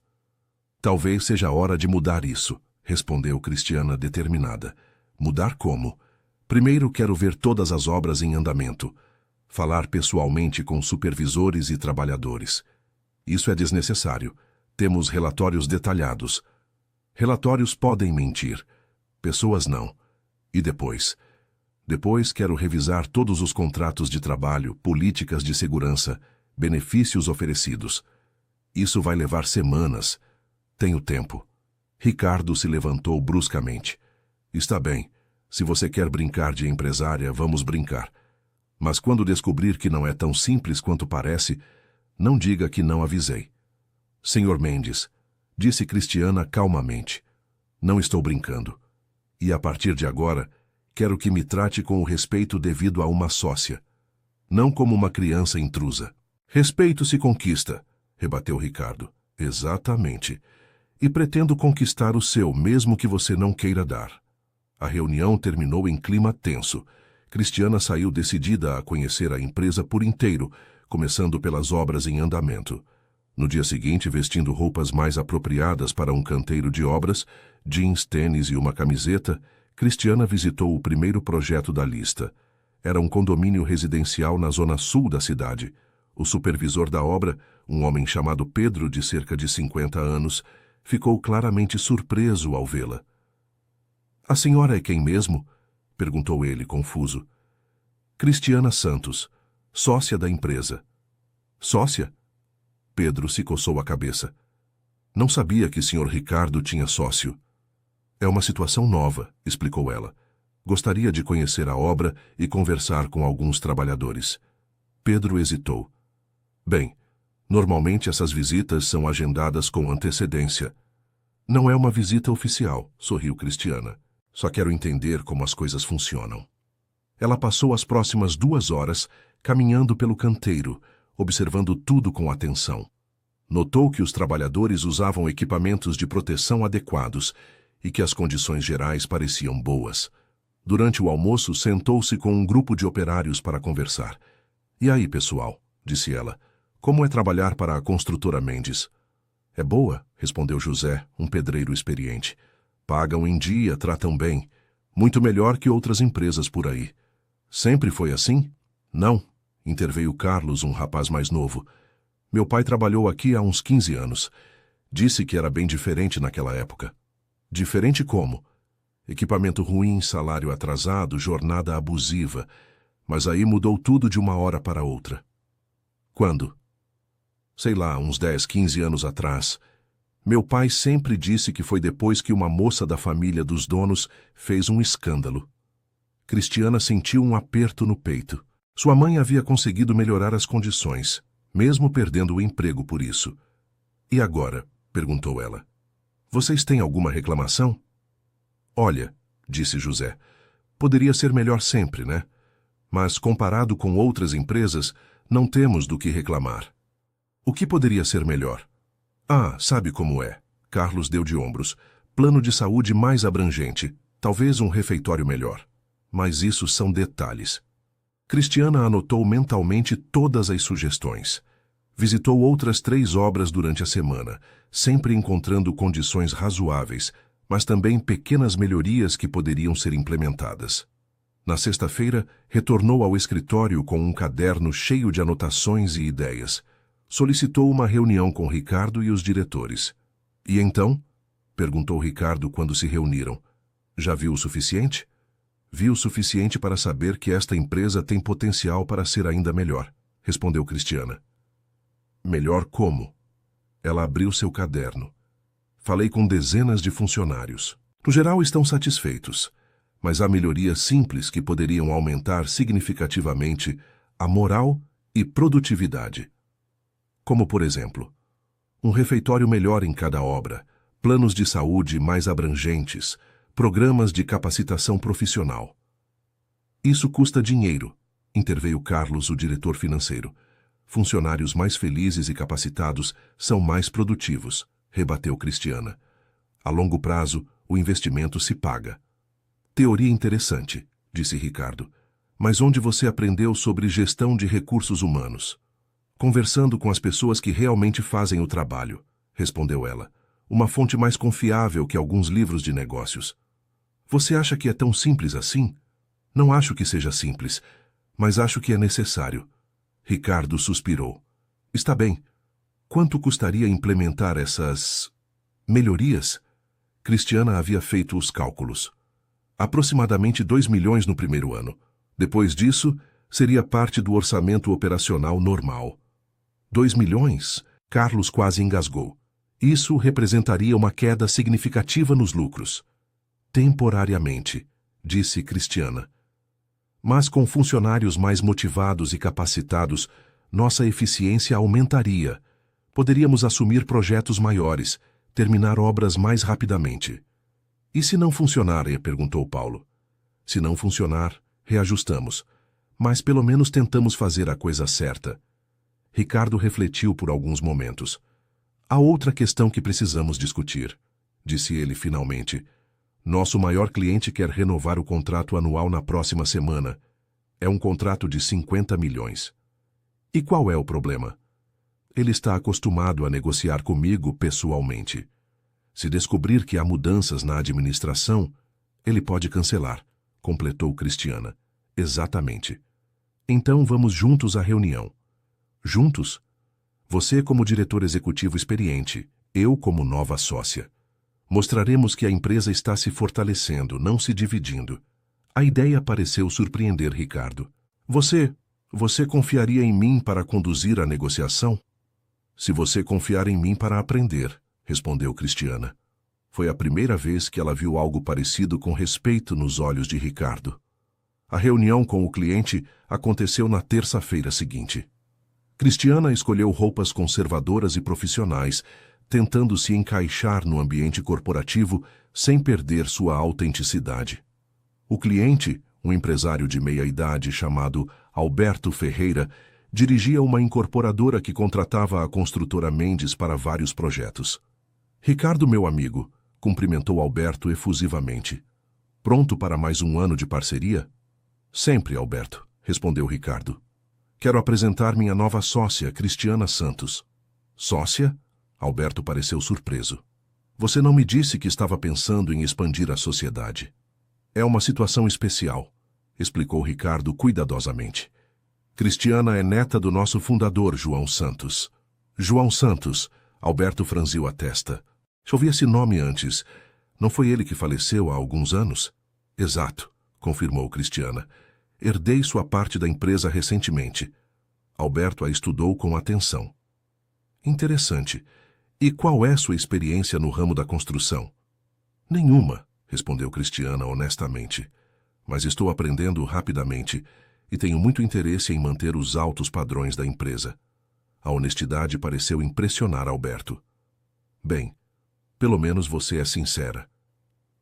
Talvez seja a hora de mudar isso, respondeu Cristiana determinada. Mudar como? Primeiro quero ver todas as obras em andamento. Falar pessoalmente com supervisores e trabalhadores. Isso é desnecessário. Temos relatórios detalhados. Relatórios podem mentir. Pessoas não. E depois? Depois quero revisar todos os contratos de trabalho, políticas de segurança, benefícios oferecidos. Isso vai levar semanas. Tenho tempo. Ricardo se levantou bruscamente. Está bem. Se você quer brincar de empresária, vamos brincar. Mas quando descobrir que não é tão simples quanto parece, não diga que não avisei. Sr. Mendes, disse Cristiana calmamente, não estou brincando. E a partir de agora, quero que me trate com o respeito devido a uma sócia, não como uma criança intrusa. Respeito se conquista, rebateu Ricardo. Exatamente. E pretendo conquistar o seu, mesmo que você não queira dar. A reunião terminou em clima tenso. Cristiana saiu decidida a conhecer a empresa por inteiro, começando pelas obras em andamento. No dia seguinte, vestindo roupas mais apropriadas para um canteiro de obras, jeans, tênis e uma camiseta, Cristiana visitou o primeiro projeto da lista. Era um condomínio residencial na zona sul da cidade. O supervisor da obra, um homem chamado Pedro, de cerca de 50 anos, ficou claramente surpreso ao vê-la. "A senhora é quem mesmo?" perguntou ele, confuso. "Cristiana Santos, sócia da empresa." "Sócia?" Pedro se coçou a cabeça. "Não sabia que Sr. Ricardo tinha sócio." "É uma situação nova", explicou ela. "Gostaria de conhecer a obra e conversar com alguns trabalhadores." Pedro hesitou. "Bem, normalmente essas visitas são agendadas com antecedência." "Não é uma visita oficial", sorriu Cristiana. "Só quero entender como as coisas funcionam." Ela passou as próximas 2 horas caminhando pelo canteiro, observando tudo com atenção. Notou que os trabalhadores usavam equipamentos de proteção adequados e que as condições gerais pareciam boas. Durante o almoço, sentou-se com um grupo de operários para conversar. "E aí, pessoal?" disse ela. "Como é trabalhar para a construtora Mendes?" "É boa", respondeu José, um pedreiro experiente. "Pagam em dia, tratam bem. Muito melhor que outras empresas por aí." "Sempre foi assim?" "Não", interveio Carlos, um rapaz mais novo. "Meu pai trabalhou aqui há uns 15 anos. Disse que era bem diferente naquela época." "Diferente como?" "Equipamento ruim, salário atrasado, jornada abusiva. Mas aí mudou tudo de uma hora para outra." "Quando?" "Sei lá, uns 10, 15 anos atrás. Meu pai sempre disse que foi depois que uma moça da família dos donos fez um escândalo." Cristiana sentiu um aperto no peito. Sua mãe havia conseguido melhorar as condições, mesmo perdendo o emprego por isso. "E agora?" perguntou ela. "Vocês têm alguma reclamação?" "Olha", disse José, "poderia ser melhor sempre, né? Mas, comparado com outras empresas, não temos do que reclamar." "O que poderia ser melhor?" "Ah, sabe como é." Carlos deu de ombros. "Plano de saúde mais abrangente, talvez um refeitório melhor. Mas isso são detalhes." Cristiana anotou mentalmente todas as sugestões. Visitou outras 3 obras durante a semana, sempre encontrando condições razoáveis, mas também pequenas melhorias que poderiam ser implementadas. Na sexta-feira, retornou ao escritório com um caderno cheio de anotações e ideias. Solicitou uma reunião com Ricardo e os diretores. "E então?" perguntou Ricardo quando se reuniram. "Já viu o suficiente?" "Vi o suficiente para saber que esta empresa tem potencial para ser ainda melhor", respondeu Cristiana. "Melhor como?" Ela abriu seu caderno. "Falei com dezenas de funcionários. No geral estão satisfeitos, mas há melhorias simples que poderiam aumentar significativamente a moral e produtividade. Como, por exemplo, um refeitório melhor em cada obra, planos de saúde mais abrangentes, programas de capacitação profissional." "Isso custa dinheiro", interveio Carlos, o diretor financeiro. "Funcionários mais felizes e capacitados são mais produtivos", rebateu Cristiana. "A longo prazo, o investimento se paga." "Teoria interessante", disse Ricardo. "Mas onde você aprendeu sobre gestão de recursos humanos?" "Conversando com as pessoas que realmente fazem o trabalho", respondeu ela. "Uma fonte mais confiável que alguns livros de negócios." "Você acha que é tão simples assim?" "Não acho que seja simples, mas acho que é necessário." Ricardo suspirou. "Está bem. Quanto custaria implementar essas melhorias?" Cristiana havia feito os cálculos. "Aproximadamente 2 milhões no primeiro ano. Depois disso, seria parte do orçamento operacional normal." 2 milhões? Carlos quase engasgou. "Isso representaria uma queda significativa nos lucros." "Temporariamente", disse Cristiana. "Mas com funcionários mais motivados e capacitados, nossa eficiência aumentaria. Poderíamos assumir projetos maiores, terminar obras mais rapidamente." "E se não funcionar?" perguntou Paulo. "Se não funcionar, reajustamos. Mas pelo menos tentamos fazer a coisa certa." Ricardo refletiu por alguns momentos. "Há outra questão que precisamos discutir", disse ele finalmente. "Nosso maior cliente quer renovar o contrato anual na próxima semana. É um contrato de 50 milhões. "E qual é o problema?" Ele está acostumado a negociar comigo pessoalmente. Se descobrir que há mudanças na administração, ele pode cancelar, completou Cristiana. Exatamente. Então vamos juntos à reunião. Juntos? Você como diretor executivo experiente, eu como nova sócia. Mostraremos que a empresa está se fortalecendo, não se dividindo. A ideia pareceu surpreender Ricardo. Você confiaria em mim para conduzir a negociação? Se você confiar em mim para aprender, respondeu Cristiana. Foi a primeira vez que ela viu algo parecido com respeito nos olhos de Ricardo. A reunião com o cliente aconteceu na terça-feira seguinte. Cristiana escolheu roupas conservadoras e profissionais, tentando se encaixar no ambiente corporativo sem perder sua autenticidade. O cliente, um empresário de meia-idade chamado Alberto Ferreira, dirigia uma incorporadora que contratava a construtora Mendes para vários projetos. Ricardo, meu amigo, cumprimentou Alberto efusivamente. Pronto para mais um ano de parceria? Sempre, Alberto, respondeu Ricardo. Quero apresentar minha nova sócia, Cristiana Santos. Sócia? Alberto pareceu surpreso. Você não me disse que estava pensando em expandir a sociedade. É uma situação especial, explicou Ricardo cuidadosamente. Cristiana é neta do nosso fundador, João Santos. João Santos, Alberto franziu a testa. Já ouvi esse nome antes. Não foi ele que faleceu há alguns anos? Exato, confirmou Cristiana. Herdei sua parte da empresa recentemente. Alberto a estudou com atenção. Interessante. E qual é sua experiência no ramo da construção? Nenhuma, respondeu Cristiana honestamente. Mas estou aprendendo rapidamente e tenho muito interesse em manter os altos padrões da empresa. A honestidade pareceu impressionar Alberto. Bem, pelo menos você é sincera.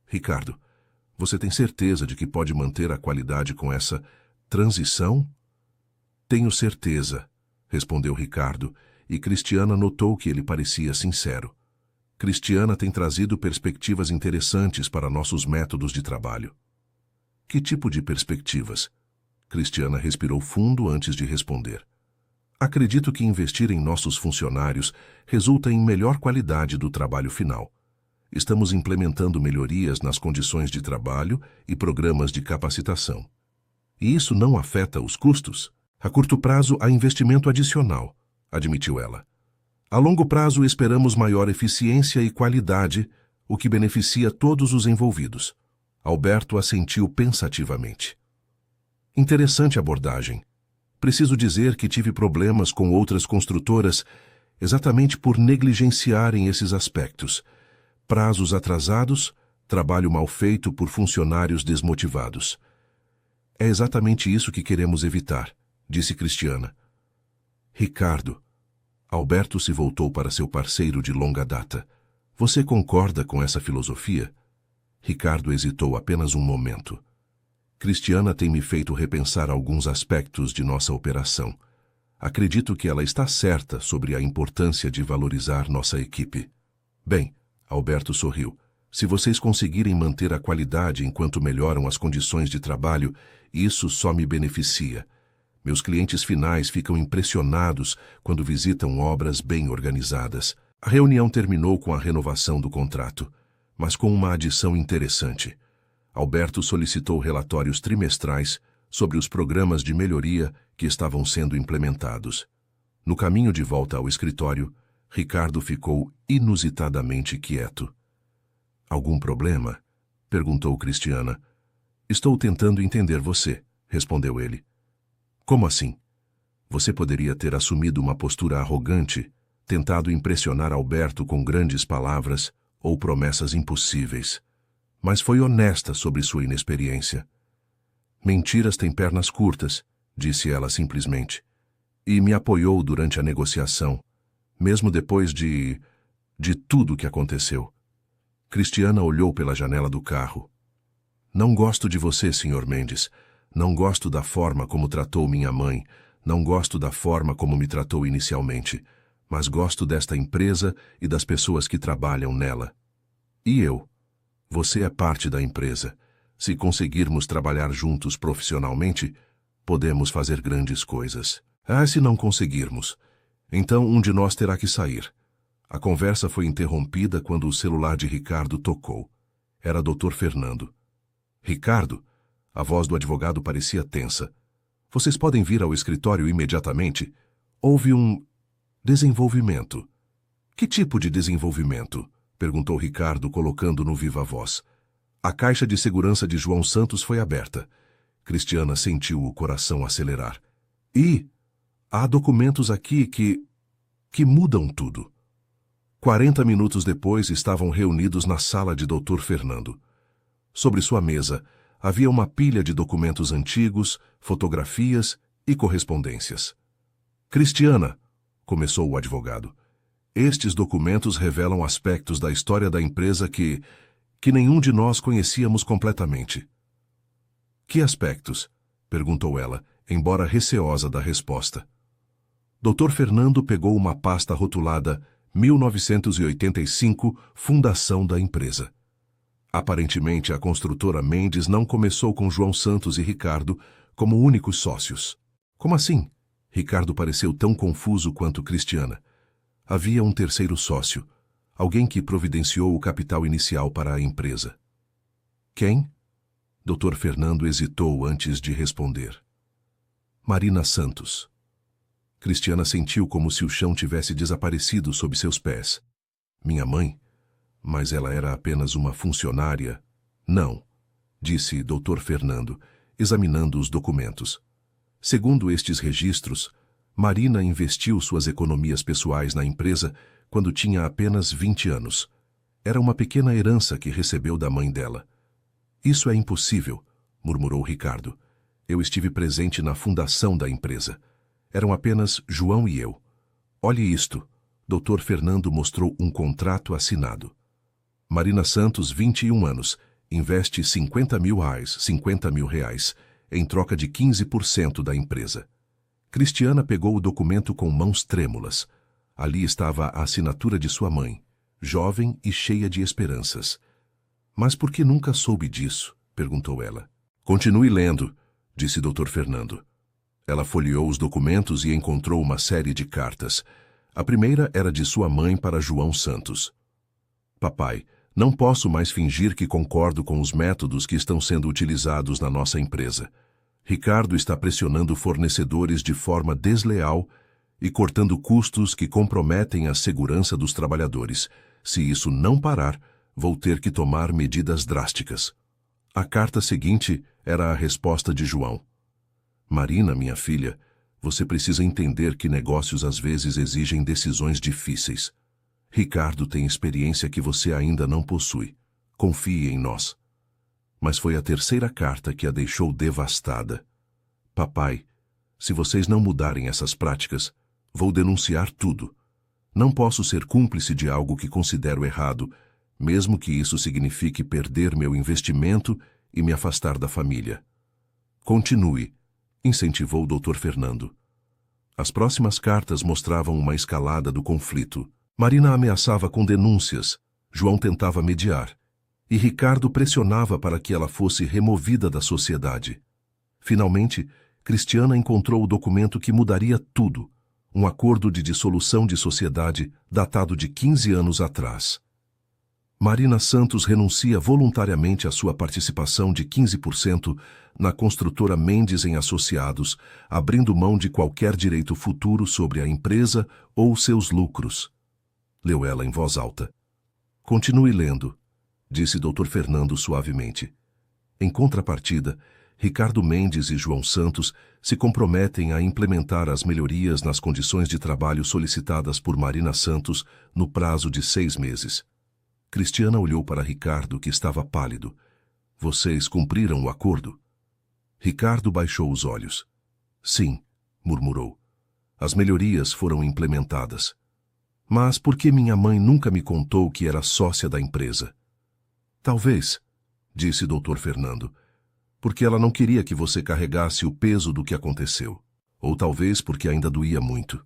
Ricardo, você tem certeza de que pode manter a qualidade com essa transição? Tenho certeza, respondeu Ricardo, e Cristiana notou que ele parecia sincero. Cristiana tem trazido perspectivas interessantes para nossos métodos de trabalho. Que tipo de perspectivas? Cristiana respirou fundo antes de responder. Acredito que investir em nossos funcionários resulta em melhor qualidade do trabalho final. Estamos implementando melhorias nas condições de trabalho e programas de capacitação. E isso não afeta os custos? A curto prazo, há investimento adicional, admitiu ela. A longo prazo, esperamos maior eficiência e qualidade, o que beneficia todos os envolvidos. Alberto assentiu pensativamente. Interessante abordagem. Preciso dizer que tive problemas com outras construtoras exatamente por negligenciarem esses aspectos. Prazos atrasados, trabalho mal feito por funcionários desmotivados. É exatamente isso que queremos evitar, disse Cristiana. Ricardo, Alberto se voltou para seu parceiro de longa data. Você concorda com essa filosofia? Ricardo hesitou apenas um momento. Cristiana tem me feito repensar alguns aspectos de nossa operação. Acredito que ela está certa sobre a importância de valorizar nossa equipe. Bem, Alberto sorriu. Se vocês conseguirem manter a qualidade enquanto melhoram as condições de trabalho, isso só me beneficia. Meus clientes finais ficam impressionados quando visitam obras bem organizadas. A reunião terminou com a renovação do contrato, mas com uma adição interessante. Alberto solicitou relatórios trimestrais sobre os programas de melhoria que estavam sendo implementados. No caminho de volta ao escritório, Ricardo ficou inusitadamente quieto. Algum problema? Perguntou Cristiana. Estou tentando entender você, respondeu ele. Como assim? Você poderia ter assumido uma postura arrogante, tentado impressionar Alberto com grandes palavras ou promessas impossíveis, mas foi honesta sobre sua inexperiência. Mentiras têm pernas curtas, disse ela simplesmente, e me apoiou durante a negociação, mesmo depois de tudo o que aconteceu. Cristiana olhou pela janela do carro. Não gosto de você, Sr. Mendes. Não gosto da forma como tratou minha mãe. Não gosto da forma como me tratou inicialmente. Mas gosto desta empresa e das pessoas que trabalham nela. E eu? Você é parte da empresa. Se conseguirmos trabalhar juntos profissionalmente, podemos fazer grandes coisas. Se não conseguirmos, Então um de nós terá que sair. A conversa foi interrompida quando o celular de Ricardo tocou. Era Dr. Fernando. Ricardo? A voz do advogado parecia tensa. Vocês podem vir ao escritório imediatamente? Houve um desenvolvimento. Que tipo de desenvolvimento? Perguntou Ricardo, colocando no viva voz. A caixa de segurança de João Santos foi aberta. Cristiana sentiu o coração acelerar. E há documentos aqui que mudam tudo. 40 minutos depois estavam reunidos na sala de Dr. Fernando. Sobre sua mesa havia uma pilha de documentos antigos, fotografias e correspondências. Cristiana, começou o advogado, estes documentos revelam aspectos da história da empresa que nenhum de nós conhecíamos completamente. Que aspectos? Perguntou ela, embora receosa da resposta. Dr. Fernando pegou uma pasta rotulada 1985, fundação da empresa. Aparentemente, a construtora Mendes não começou com João Santos e Ricardo como únicos sócios. Como assim? Ricardo pareceu tão confuso quanto Cristiana. Havia um terceiro sócio, alguém que providenciou o capital inicial para a empresa. Quem? Dr. Fernando hesitou antes de responder. Marina Santos. Cristiana sentiu como se o chão tivesse desaparecido sob seus pés. Minha mãe? Mas ela era apenas uma funcionária. Não, disse Dr. Fernando, examinando os documentos. Segundo estes registros, Marina investiu suas economias pessoais na empresa quando tinha apenas 20 anos. Era uma pequena herança que recebeu da mãe dela. Isso é impossível, murmurou Ricardo. Eu estive presente na fundação da empresa. Eram apenas João e eu. Olhe isto. Dr. Fernando mostrou um contrato assinado. Marina Santos, 21 anos, investe R$50 mil, em troca de 15% da empresa. Cristiana pegou o documento com mãos trêmulas. Ali estava a assinatura de sua mãe, jovem e cheia de esperanças. Mas por que nunca soube disso? Perguntou ela. Continue lendo, disse Dr. Fernando. Ela folheou os documentos e encontrou uma série de cartas. A primeira era de sua mãe para João Santos. Papai, não posso mais fingir que concordo com os métodos que estão sendo utilizados na nossa empresa. Ricardo está pressionando fornecedores de forma desleal e cortando custos que comprometem a segurança dos trabalhadores. Se isso não parar, vou ter que tomar medidas drásticas. A carta seguinte era a resposta de João. Marina, minha filha, você precisa entender que negócios às vezes exigem decisões difíceis. Ricardo tem experiência que você ainda não possui. Confie em nós. Mas foi a terceira carta que a deixou devastada. Papai, se vocês não mudarem essas práticas, vou denunciar tudo. Não posso ser cúmplice de algo que considero errado, mesmo que isso signifique perder meu investimento e me afastar da família. Continue, incentivou o Dr. Fernando. As próximas cartas mostravam uma escalada do conflito. Marina ameaçava com denúncias, João tentava mediar, e Ricardo pressionava para que ela fosse removida da sociedade. Finalmente, Cristiana encontrou o documento que mudaria tudo, um acordo de dissolução de sociedade datado de 15 anos atrás. Marina Santos renuncia voluntariamente à sua participação de 15% na construtora Mendes em Associados, abrindo mão de qualquer direito futuro sobre a empresa ou seus lucros. Leu ela em voz alta. Continue lendo, disse Dr. Fernando suavemente. Em contrapartida, Ricardo Mendes e João Santos se comprometem a implementar as melhorias nas condições de trabalho solicitadas por Marina Santos no prazo de 6 meses. Cristiana olhou para Ricardo, que estava pálido. Vocês cumpriram o acordo? Ricardo baixou os olhos. Sim, murmurou. As melhorias foram implementadas. Mas por que minha mãe nunca me contou que era sócia da empresa? Talvez, disse Dr. Fernando, porque ela não queria que você carregasse o peso do que aconteceu. Ou talvez porque ainda doía muito.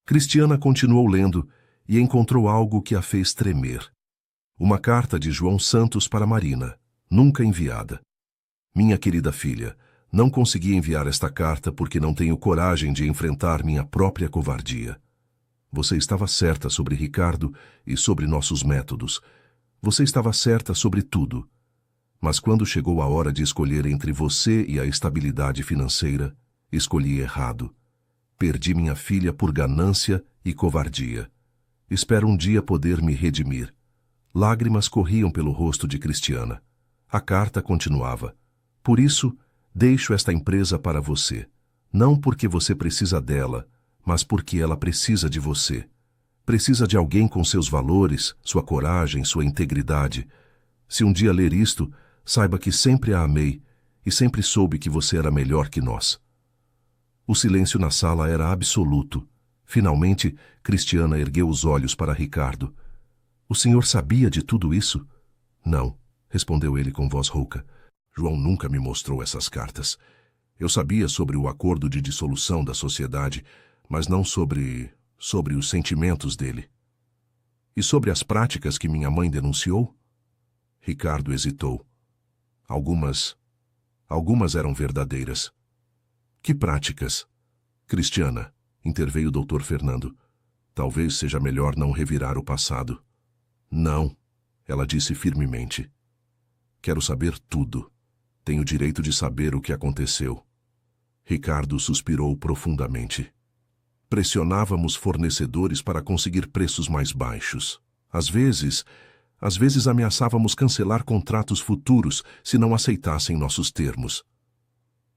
Cristiana continuou lendo e encontrou algo que a fez tremer. Uma carta de João Santos para Marina, nunca enviada. Minha querida filha, não consegui enviar esta carta porque não tenho coragem de enfrentar minha própria covardia. Você estava certa sobre Ricardo e sobre nossos métodos. Você estava certa sobre tudo. Mas quando chegou a hora de escolher entre você e a estabilidade financeira, escolhi errado. Perdi minha filha por ganância e covardia. Espero um dia poder me redimir. Lágrimas corriam pelo rosto de Cristiana. A carta continuava. Por isso, deixo esta empresa para você. Não porque você precisa dela, mas porque ela precisa de você. Precisa de alguém com seus valores, sua coragem, sua integridade. Se um dia ler isto, saiba que sempre a amei e sempre soube que você era melhor que nós. O silêncio na sala era absoluto. Finalmente, Cristiana ergueu os olhos para Ricardo. O senhor sabia de tudo isso? Não, respondeu ele com voz rouca. João nunca me mostrou essas cartas. Eu sabia sobre o acordo de dissolução da sociedade, mas não sobre os sentimentos dele. E sobre as práticas que minha mãe denunciou? Ricardo hesitou. Algumas eram verdadeiras. Que práticas? Cristiana, interveio o Dr. Fernando. Talvez seja melhor não revirar o passado. Não, ela disse firmemente. Quero saber tudo. Tenho direito de saber o que aconteceu. Ricardo suspirou profundamente. Pressionávamos fornecedores para conseguir preços mais baixos. Às vezes ameaçávamos cancelar contratos futuros se não aceitassem nossos termos.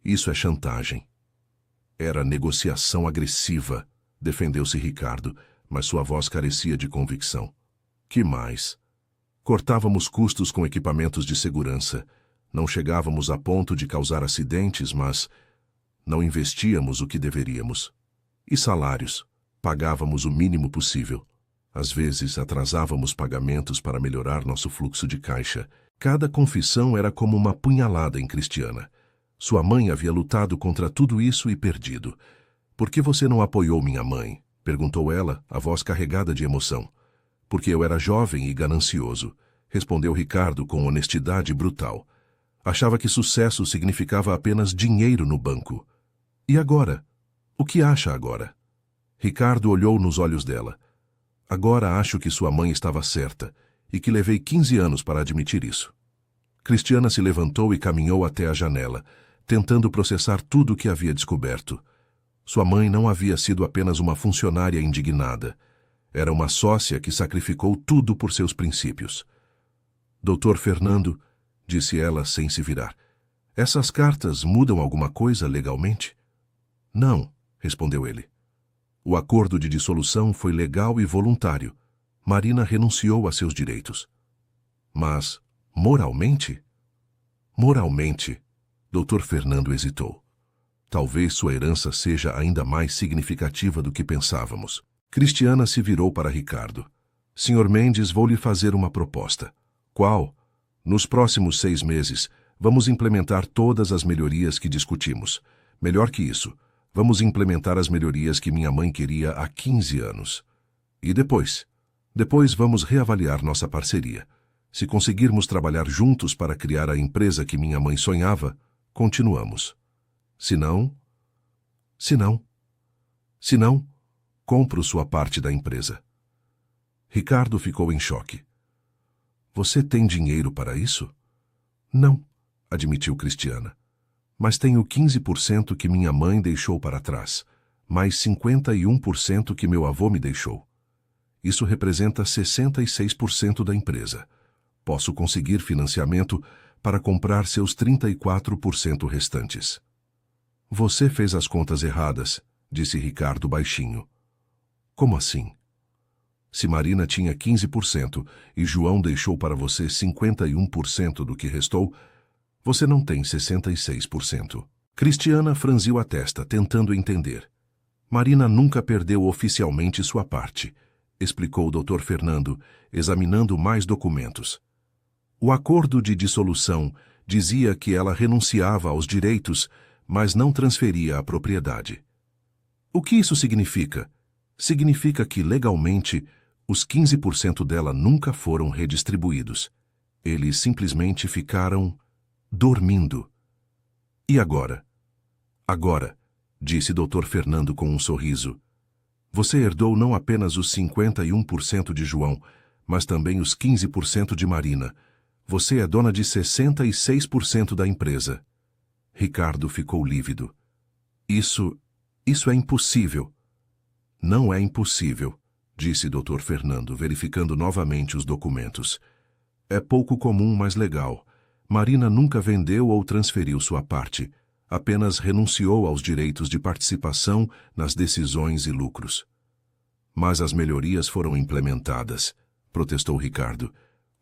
Isso é chantagem. Era negociação agressiva, defendeu-se Ricardo, mas sua voz carecia de convicção. Que mais? Cortávamos custos com equipamentos de segurança. Não chegávamos a ponto de causar acidentes, mas não investíamos o que deveríamos. E salários? Pagávamos o mínimo possível. Às vezes, atrasávamos pagamentos para melhorar nosso fluxo de caixa. Cada confissão era como uma punhalada em Cristiana. Sua mãe havia lutado contra tudo isso e perdido. Por que você não apoiou minha mãe? Perguntou ela, a voz carregada de emoção. Porque eu era jovem e ganancioso, respondeu Ricardo com honestidade brutal. Achava que sucesso significava apenas dinheiro no banco. E agora? O que acha agora? Ricardo olhou nos olhos dela. Agora acho que sua mãe estava certa e que levei 15 anos para admitir isso. Cristiana se levantou e caminhou até a janela, tentando processar tudo o que havia descoberto. Sua mãe não havia sido apenas uma funcionária indignada. Era uma sócia que sacrificou tudo por seus princípios. Dr. Fernando, disse ela sem se virar, essas cartas mudam alguma coisa legalmente? Não, respondeu ele. O acordo de dissolução foi legal e voluntário. Marina renunciou a seus direitos. Mas, moralmente? Moralmente, Dr. Fernando hesitou. Talvez sua herança seja ainda mais significativa do que pensávamos. Cristiana se virou para Ricardo. Sr. Mendes, vou lhe fazer uma proposta. Qual? Nos próximos 6 meses, vamos implementar todas as melhorias que discutimos. Melhor que isso, vamos implementar as melhorias que minha mãe queria há 15 anos. E depois? Depois vamos reavaliar nossa parceria. Se conseguirmos trabalhar juntos para criar a empresa que minha mãe sonhava, continuamos. Se não, compro sua parte da empresa. Ricardo ficou em choque. Você tem dinheiro para isso? Não, admitiu Cristiana. Mas tenho 15% que minha mãe deixou para trás, mais 51% que meu avô me deixou. Isso representa 66% da empresa. Posso conseguir financiamento para comprar seus 34% restantes. Você fez as contas erradas, disse Ricardo baixinho. Como assim? Se Marina tinha 15% e João deixou para você 51% do que restou, você não tem 66%. Cristiana franziu a testa, tentando entender. Marina nunca perdeu oficialmente sua parte, explicou o Dr. Fernando, examinando mais documentos. O acordo de dissolução dizia que ela renunciava aos direitos, mas não transferia a propriedade. O que isso significa? Significa que, legalmente, os 15% dela nunca foram redistribuídos. Eles simplesmente ficaram dormindo. E agora? Agora, disse Dr. Fernando com um sorriso, Você herdou não apenas os 51% de João, mas também os 15% de Marina. Você é dona de 66% da empresa. Ricardo ficou lívido. Isso é impossível. Não é impossível, disse Dr. Fernando, verificando novamente os documentos. É pouco comum, mas legal. Marina nunca vendeu ou transferiu sua parte. Apenas renunciou aos direitos de participação nas decisões e lucros. Mas as melhorias foram implementadas, protestou Ricardo.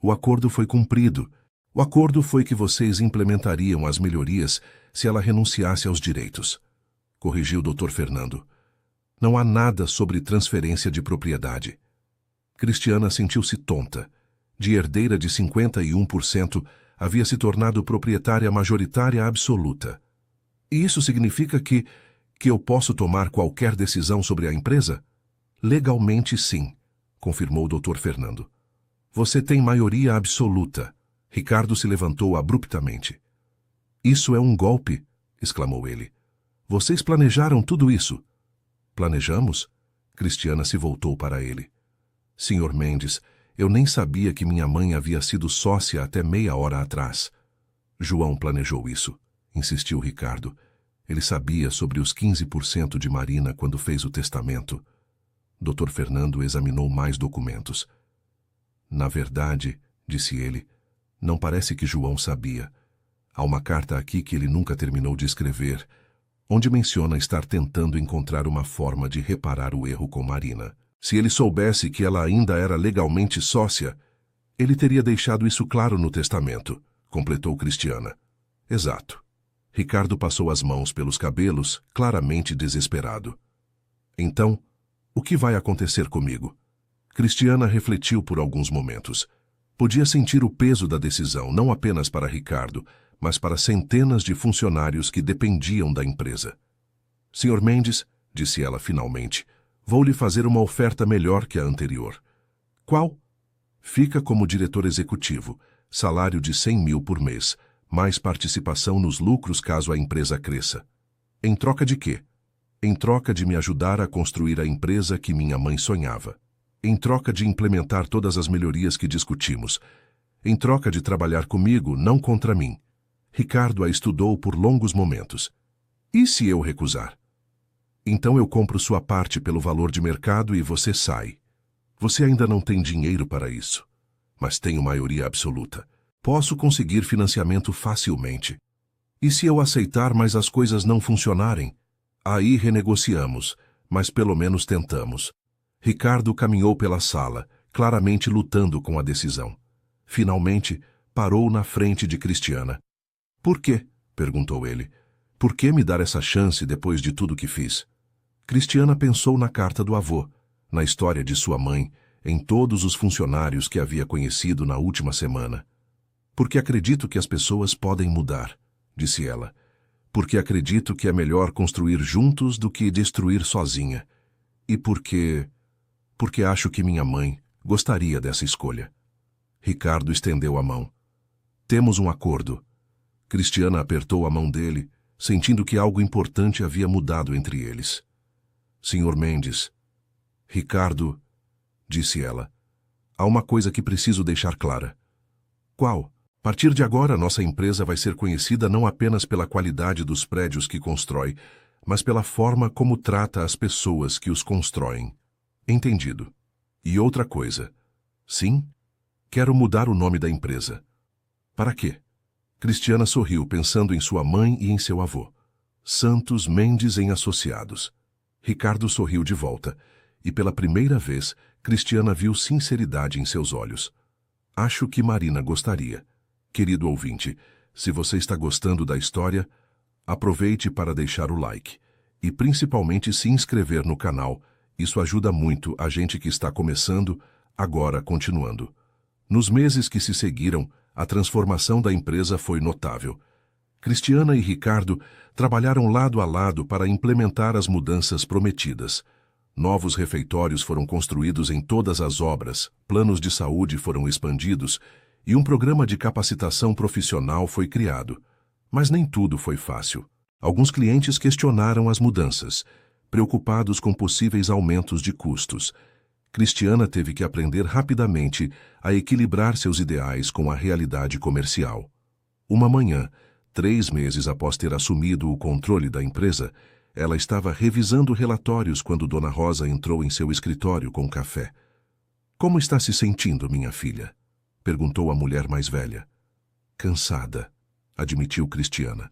O acordo foi cumprido. O acordo foi que vocês implementariam as melhorias se ela renunciasse aos direitos. Corrigiu Dr. Fernando. Não há nada sobre transferência de propriedade. Cristiana sentiu-se tonta. De herdeira de 51%, havia se tornado proprietária majoritária absoluta. E isso significa que eu posso tomar qualquer decisão sobre a empresa? Legalmente, sim, confirmou o Dr. Fernando. Você tem maioria absoluta. Ricardo se levantou abruptamente. Isso é um golpe, exclamou ele. Vocês planejaram tudo isso? Planejamos? Cristiana se voltou para ele. Senhor Mendes, eu nem sabia que minha mãe havia sido sócia até meia hora atrás. João planejou isso, insistiu Ricardo. Ele sabia sobre os 15% de Marina quando fez o testamento. Dr. Fernando examinou mais documentos. Na verdade, disse ele, não parece que João sabia. Há uma carta aqui que ele nunca terminou de escrever, onde menciona estar tentando encontrar uma forma de reparar o erro com Marina. Se ele soubesse que ela ainda era legalmente sócia, ele teria deixado isso claro no testamento, completou Cristiana. Exato. Ricardo passou as mãos pelos cabelos, claramente desesperado. Então, o que vai acontecer comigo? Cristiana refletiu por alguns momentos. Podia sentir o peso da decisão, não apenas para Ricardo, mas para centenas de funcionários que dependiam da empresa. Sr. Mendes, disse ela finalmente, vou lhe fazer uma oferta melhor que a anterior. Qual? Fica como diretor executivo, salário de 100 mil por mês, mais participação nos lucros caso a empresa cresça. Em troca de quê? Em troca de me ajudar a construir a empresa que minha mãe sonhava. Em troca de implementar todas as melhorias que discutimos. Em troca de trabalhar comigo, não contra mim. Ricardo a estudou por longos momentos. E se eu recusar? Então eu compro sua parte pelo valor de mercado e você sai. Você ainda não tem dinheiro para isso. Mas tenho maioria absoluta. Posso conseguir financiamento facilmente. E se eu aceitar, mas as coisas não funcionarem? Aí renegociamos, mas pelo menos tentamos. Ricardo caminhou pela sala, claramente lutando com a decisão. Finalmente, parou na frente de Cristiana. Por quê? Perguntou ele. Por que me dar essa chance depois de tudo que fiz? Cristiana pensou na carta do avô, na história de sua mãe, em todos os funcionários que havia conhecido na última semana. Porque acredito que as pessoas podem mudar, disse ela. Porque acredito que é melhor construir juntos do que destruir sozinha. E porque acho que minha mãe gostaria dessa escolha. Ricardo estendeu a mão. Temos um acordo. Cristiana apertou a mão dele, sentindo que algo importante havia mudado entre eles. Sr. Mendes. Ricardo, disse ela, há uma coisa que preciso deixar clara. Qual? A partir de agora, nossa empresa vai ser conhecida não apenas pela qualidade dos prédios que constrói, mas pela forma como trata as pessoas que os constroem. Entendido. E outra coisa. Sim, quero mudar o nome da empresa. Para quê? Cristiana sorriu, pensando em sua mãe e em seu avô. Santos Mendes em Associados. Ricardo sorriu de volta, e pela primeira vez, Cristiana viu sinceridade em seus olhos. Acho que Marina gostaria. Querido ouvinte, se você está gostando da história, aproveite para deixar o like. E principalmente se inscrever no canal. Isso ajuda muito a gente que está começando, agora continuando. Nos meses que se seguiram, a transformação da empresa foi notável. Cristiana e Ricardo trabalharam lado a lado para implementar as mudanças prometidas. Novos refeitórios foram construídos em todas as obras, planos de saúde foram expandidos e um programa de capacitação profissional foi criado. Mas nem tudo foi fácil. Alguns clientes questionaram as mudanças, preocupados com possíveis aumentos de custos. Cristiana teve que aprender rapidamente a equilibrar seus ideais com a realidade comercial. Uma manhã, 3 meses após ter assumido o controle da empresa, ela estava revisando relatórios quando Dona Rosa entrou em seu escritório com café. "Como está se sentindo, minha filha?" perguntou a mulher mais velha. "Cansada", admitiu Cristiana.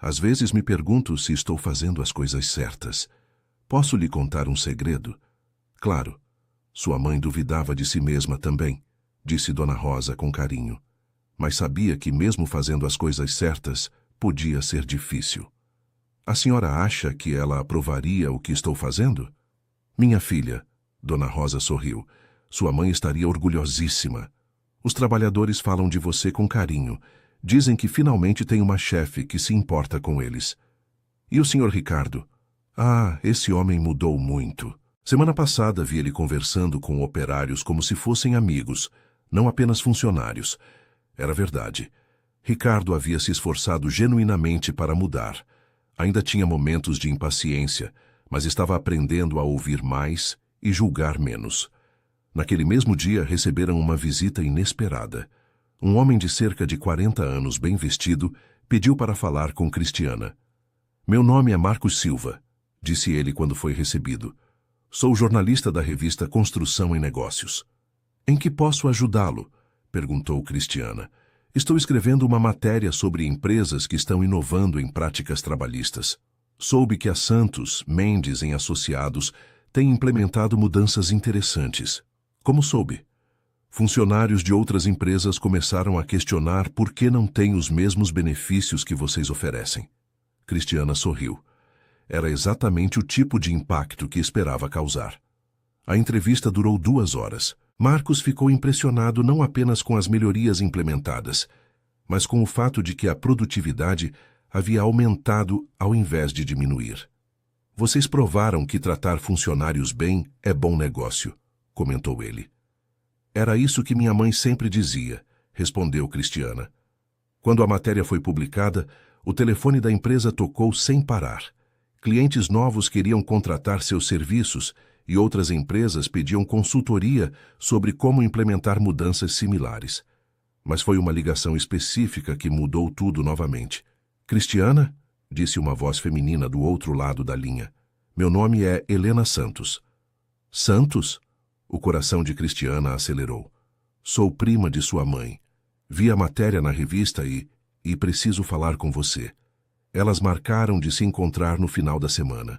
"Às vezes me pergunto se estou fazendo as coisas certas. Posso lhe contar um segredo?" "Claro." Sua mãe duvidava de si mesma também, disse Dona Rosa com carinho. Mas sabia que mesmo fazendo as coisas certas, podia ser difícil. "A senhora acha que ela aprovaria o que estou fazendo?" "Minha filha", Dona Rosa sorriu, "sua mãe estaria orgulhosíssima. Os trabalhadores falam de você com carinho. Dizem que finalmente tem uma chefe que se importa com eles." "E o senhor Ricardo?" "Ah, esse homem mudou muito. Semana passada vi ele conversando com operários como se fossem amigos, não apenas funcionários." Era verdade. Ricardo havia se esforçado genuinamente para mudar. Ainda tinha momentos de impaciência, mas estava aprendendo a ouvir mais e julgar menos. Naquele mesmo dia receberam uma visita inesperada. Um homem de cerca de 40 anos, bem vestido, pediu para falar com Cristiana. "Meu nome é Marcos Silva", disse ele quando foi recebido. "Sou jornalista da revista Construção em Negócios." "Em que posso ajudá-lo?" perguntou Cristiana. "Estou escrevendo uma matéria sobre empresas que estão inovando em práticas trabalhistas. Soube que a Santos, Mendes em Associados tem implementado mudanças interessantes." "Como soube?" "Funcionários de outras empresas começaram a questionar por que não têm os mesmos benefícios que vocês oferecem." Cristiana sorriu. Era exatamente o tipo de impacto que esperava causar. A entrevista durou 2 horas. Marcos ficou impressionado não apenas com as melhorias implementadas, mas com o fato de que a produtividade havia aumentado ao invés de diminuir. "Vocês provaram que tratar funcionários bem é bom negócio", comentou ele. "Era isso que minha mãe sempre dizia", respondeu Cristiana. Quando a matéria foi publicada, o telefone da empresa tocou sem parar. Clientes novos queriam contratar seus serviços e outras empresas pediam consultoria sobre como implementar mudanças similares. Mas foi uma ligação específica que mudou tudo novamente. "Cristiana?", disse uma voz feminina do outro lado da linha. "Meu nome é Helena Santos." "Santos?" O coração de Cristiana acelerou. "Sou prima de sua mãe. Vi a matéria na revista e preciso falar com você." Elas marcaram de se encontrar no final da semana.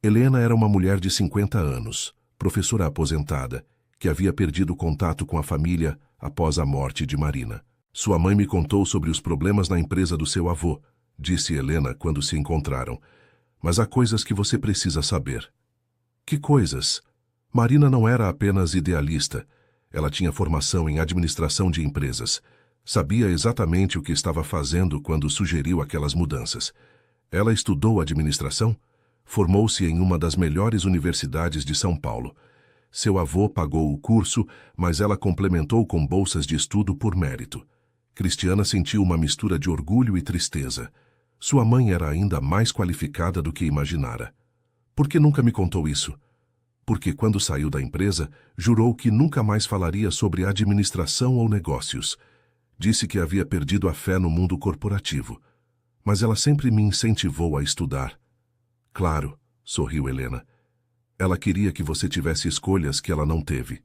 Helena era uma mulher de 50 anos, professora aposentada, que havia perdido contato com a família após a morte de Marina. "Sua mãe me contou sobre os problemas na empresa do seu avô", disse Helena quando se encontraram. "Mas há coisas que você precisa saber." "Que coisas?" Marina não era apenas idealista. Ela tinha formação em administração de empresas. Sabia exatamente o que estava fazendo quando sugeriu aquelas mudanças. Ela estudou administração, formou-se em uma das melhores universidades de São Paulo. Seu avô pagou o curso, mas ela complementou com bolsas de estudo por mérito. Cristiana sentiu uma mistura de orgulho e tristeza. Sua mãe era ainda mais qualificada do que imaginara. "Por que nunca me contou isso?" "Porque quando saiu da empresa, jurou que nunca mais falaria sobre administração ou negócios. Disse que havia perdido a fé no mundo corporativo. Mas ela sempre me incentivou a estudar." "Claro", sorriu Helena. "Ela queria que você tivesse escolhas que ela não teve."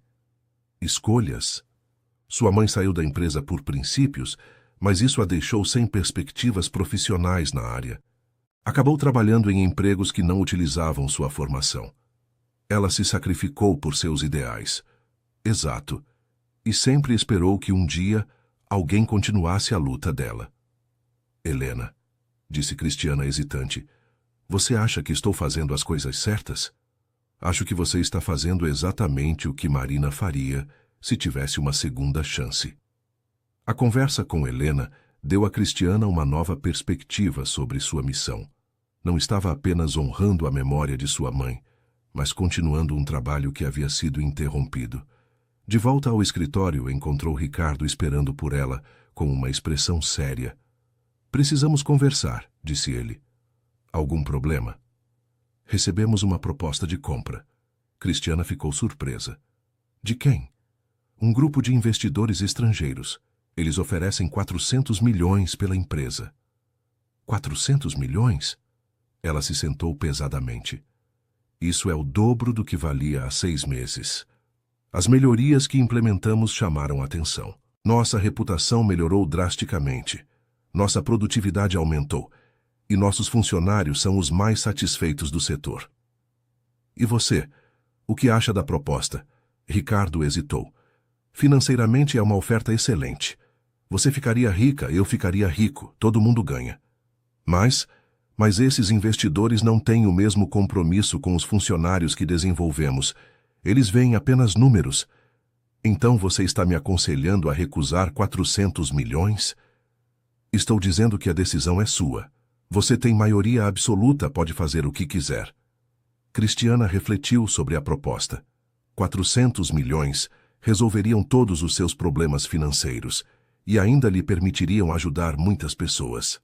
"Escolhas?" Sua mãe saiu da empresa por princípios, mas isso a deixou sem perspectivas profissionais na área. Acabou trabalhando em empregos que não utilizavam sua formação. Ela se sacrificou por seus ideais. Exato. E sempre esperou que um dia alguém continuasse a luta dela. "Helena", disse Cristiana hesitante, "você acha que estou fazendo as coisas certas?" "Acho que você está fazendo exatamente o que Marina faria se tivesse uma segunda chance." A conversa com Helena deu a Cristiana uma nova perspectiva sobre sua missão. Não estava apenas honrando a memória de sua mãe, mas continuando um trabalho que havia sido interrompido. De volta ao escritório, encontrou Ricardo esperando por ela, com uma expressão séria. "Precisamos conversar", disse ele. "Algum problema?" Recebemos uma proposta de compra. Cristiana ficou surpresa. De quem? Um grupo de investidores estrangeiros. Eles oferecem 400 milhões pela empresa. 400 milhões? Ela se sentou pesadamente. Isso é o dobro do que valia há 6 meses. As melhorias que implementamos chamaram a atenção. Nossa reputação melhorou drasticamente. Nossa produtividade aumentou. E nossos funcionários são os mais satisfeitos do setor. E você? O que acha da proposta? Ricardo hesitou. Financeiramente é uma oferta excelente. Você ficaria rica, eu ficaria rico, todo mundo ganha. Mas esses investidores não têm o mesmo compromisso com os funcionários que desenvolvemos. Eles veem apenas números. Então você está me aconselhando a recusar 400 milhões? Estou dizendo que a decisão é sua. Você tem maioria absoluta, pode fazer o que quiser. Cristiana refletiu sobre a proposta. 400 milhões resolveriam todos os seus problemas financeiros e ainda lhe permitiriam ajudar muitas pessoas.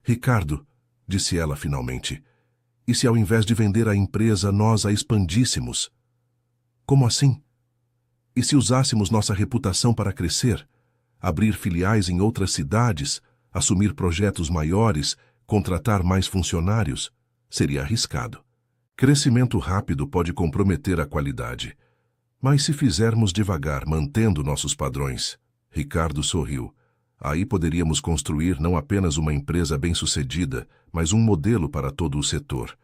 Ricardo, disse ela finalmente, e se ao invés de vender a empresa nós a expandíssemos? Como assim? E se usássemos nossa reputação para crescer, abrir filiais em outras cidades, assumir projetos maiores, contratar mais funcionários? Seria arriscado. Crescimento rápido pode comprometer a qualidade. Mas se fizermos devagar, mantendo nossos padrões, Ricardo sorriu. Aí poderíamos construir não apenas uma empresa bem-sucedida, mas um modelo para todo o setor.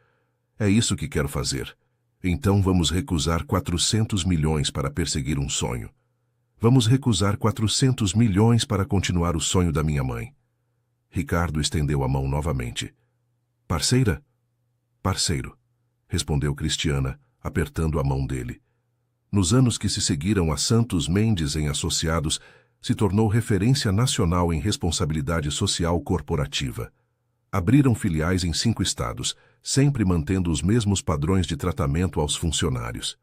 É isso que quero fazer. Então vamos recusar 400 milhões para perseguir um sonho. Vamos recusar 400 milhões para continuar o sonho da minha mãe. Ricardo estendeu a mão novamente. Parceira? Parceiro, respondeu Cristiana, apertando a mão dele. Nos anos que se seguiram a Santos Mendes em Associados, se tornou referência nacional em responsabilidade social corporativa. Abriram filiais em 5 estados, sempre mantendo os mesmos padrões de tratamento aos funcionários.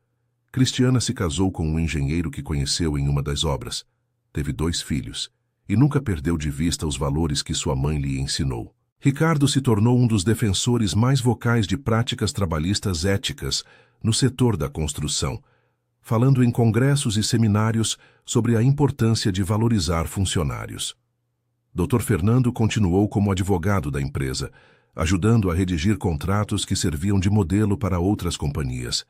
Cristiana se casou com um engenheiro que conheceu em uma das obras. Teve 2 filhos, e nunca perdeu de vista os valores que sua mãe lhe ensinou. Ricardo se tornou um dos defensores mais vocais de práticas trabalhistas éticas no setor da construção, falando em congressos e seminários sobre a importância de valorizar funcionários. Dr. Fernando continuou como advogado da empresa, ajudando a redigir contratos que serviam de modelo para outras companhias.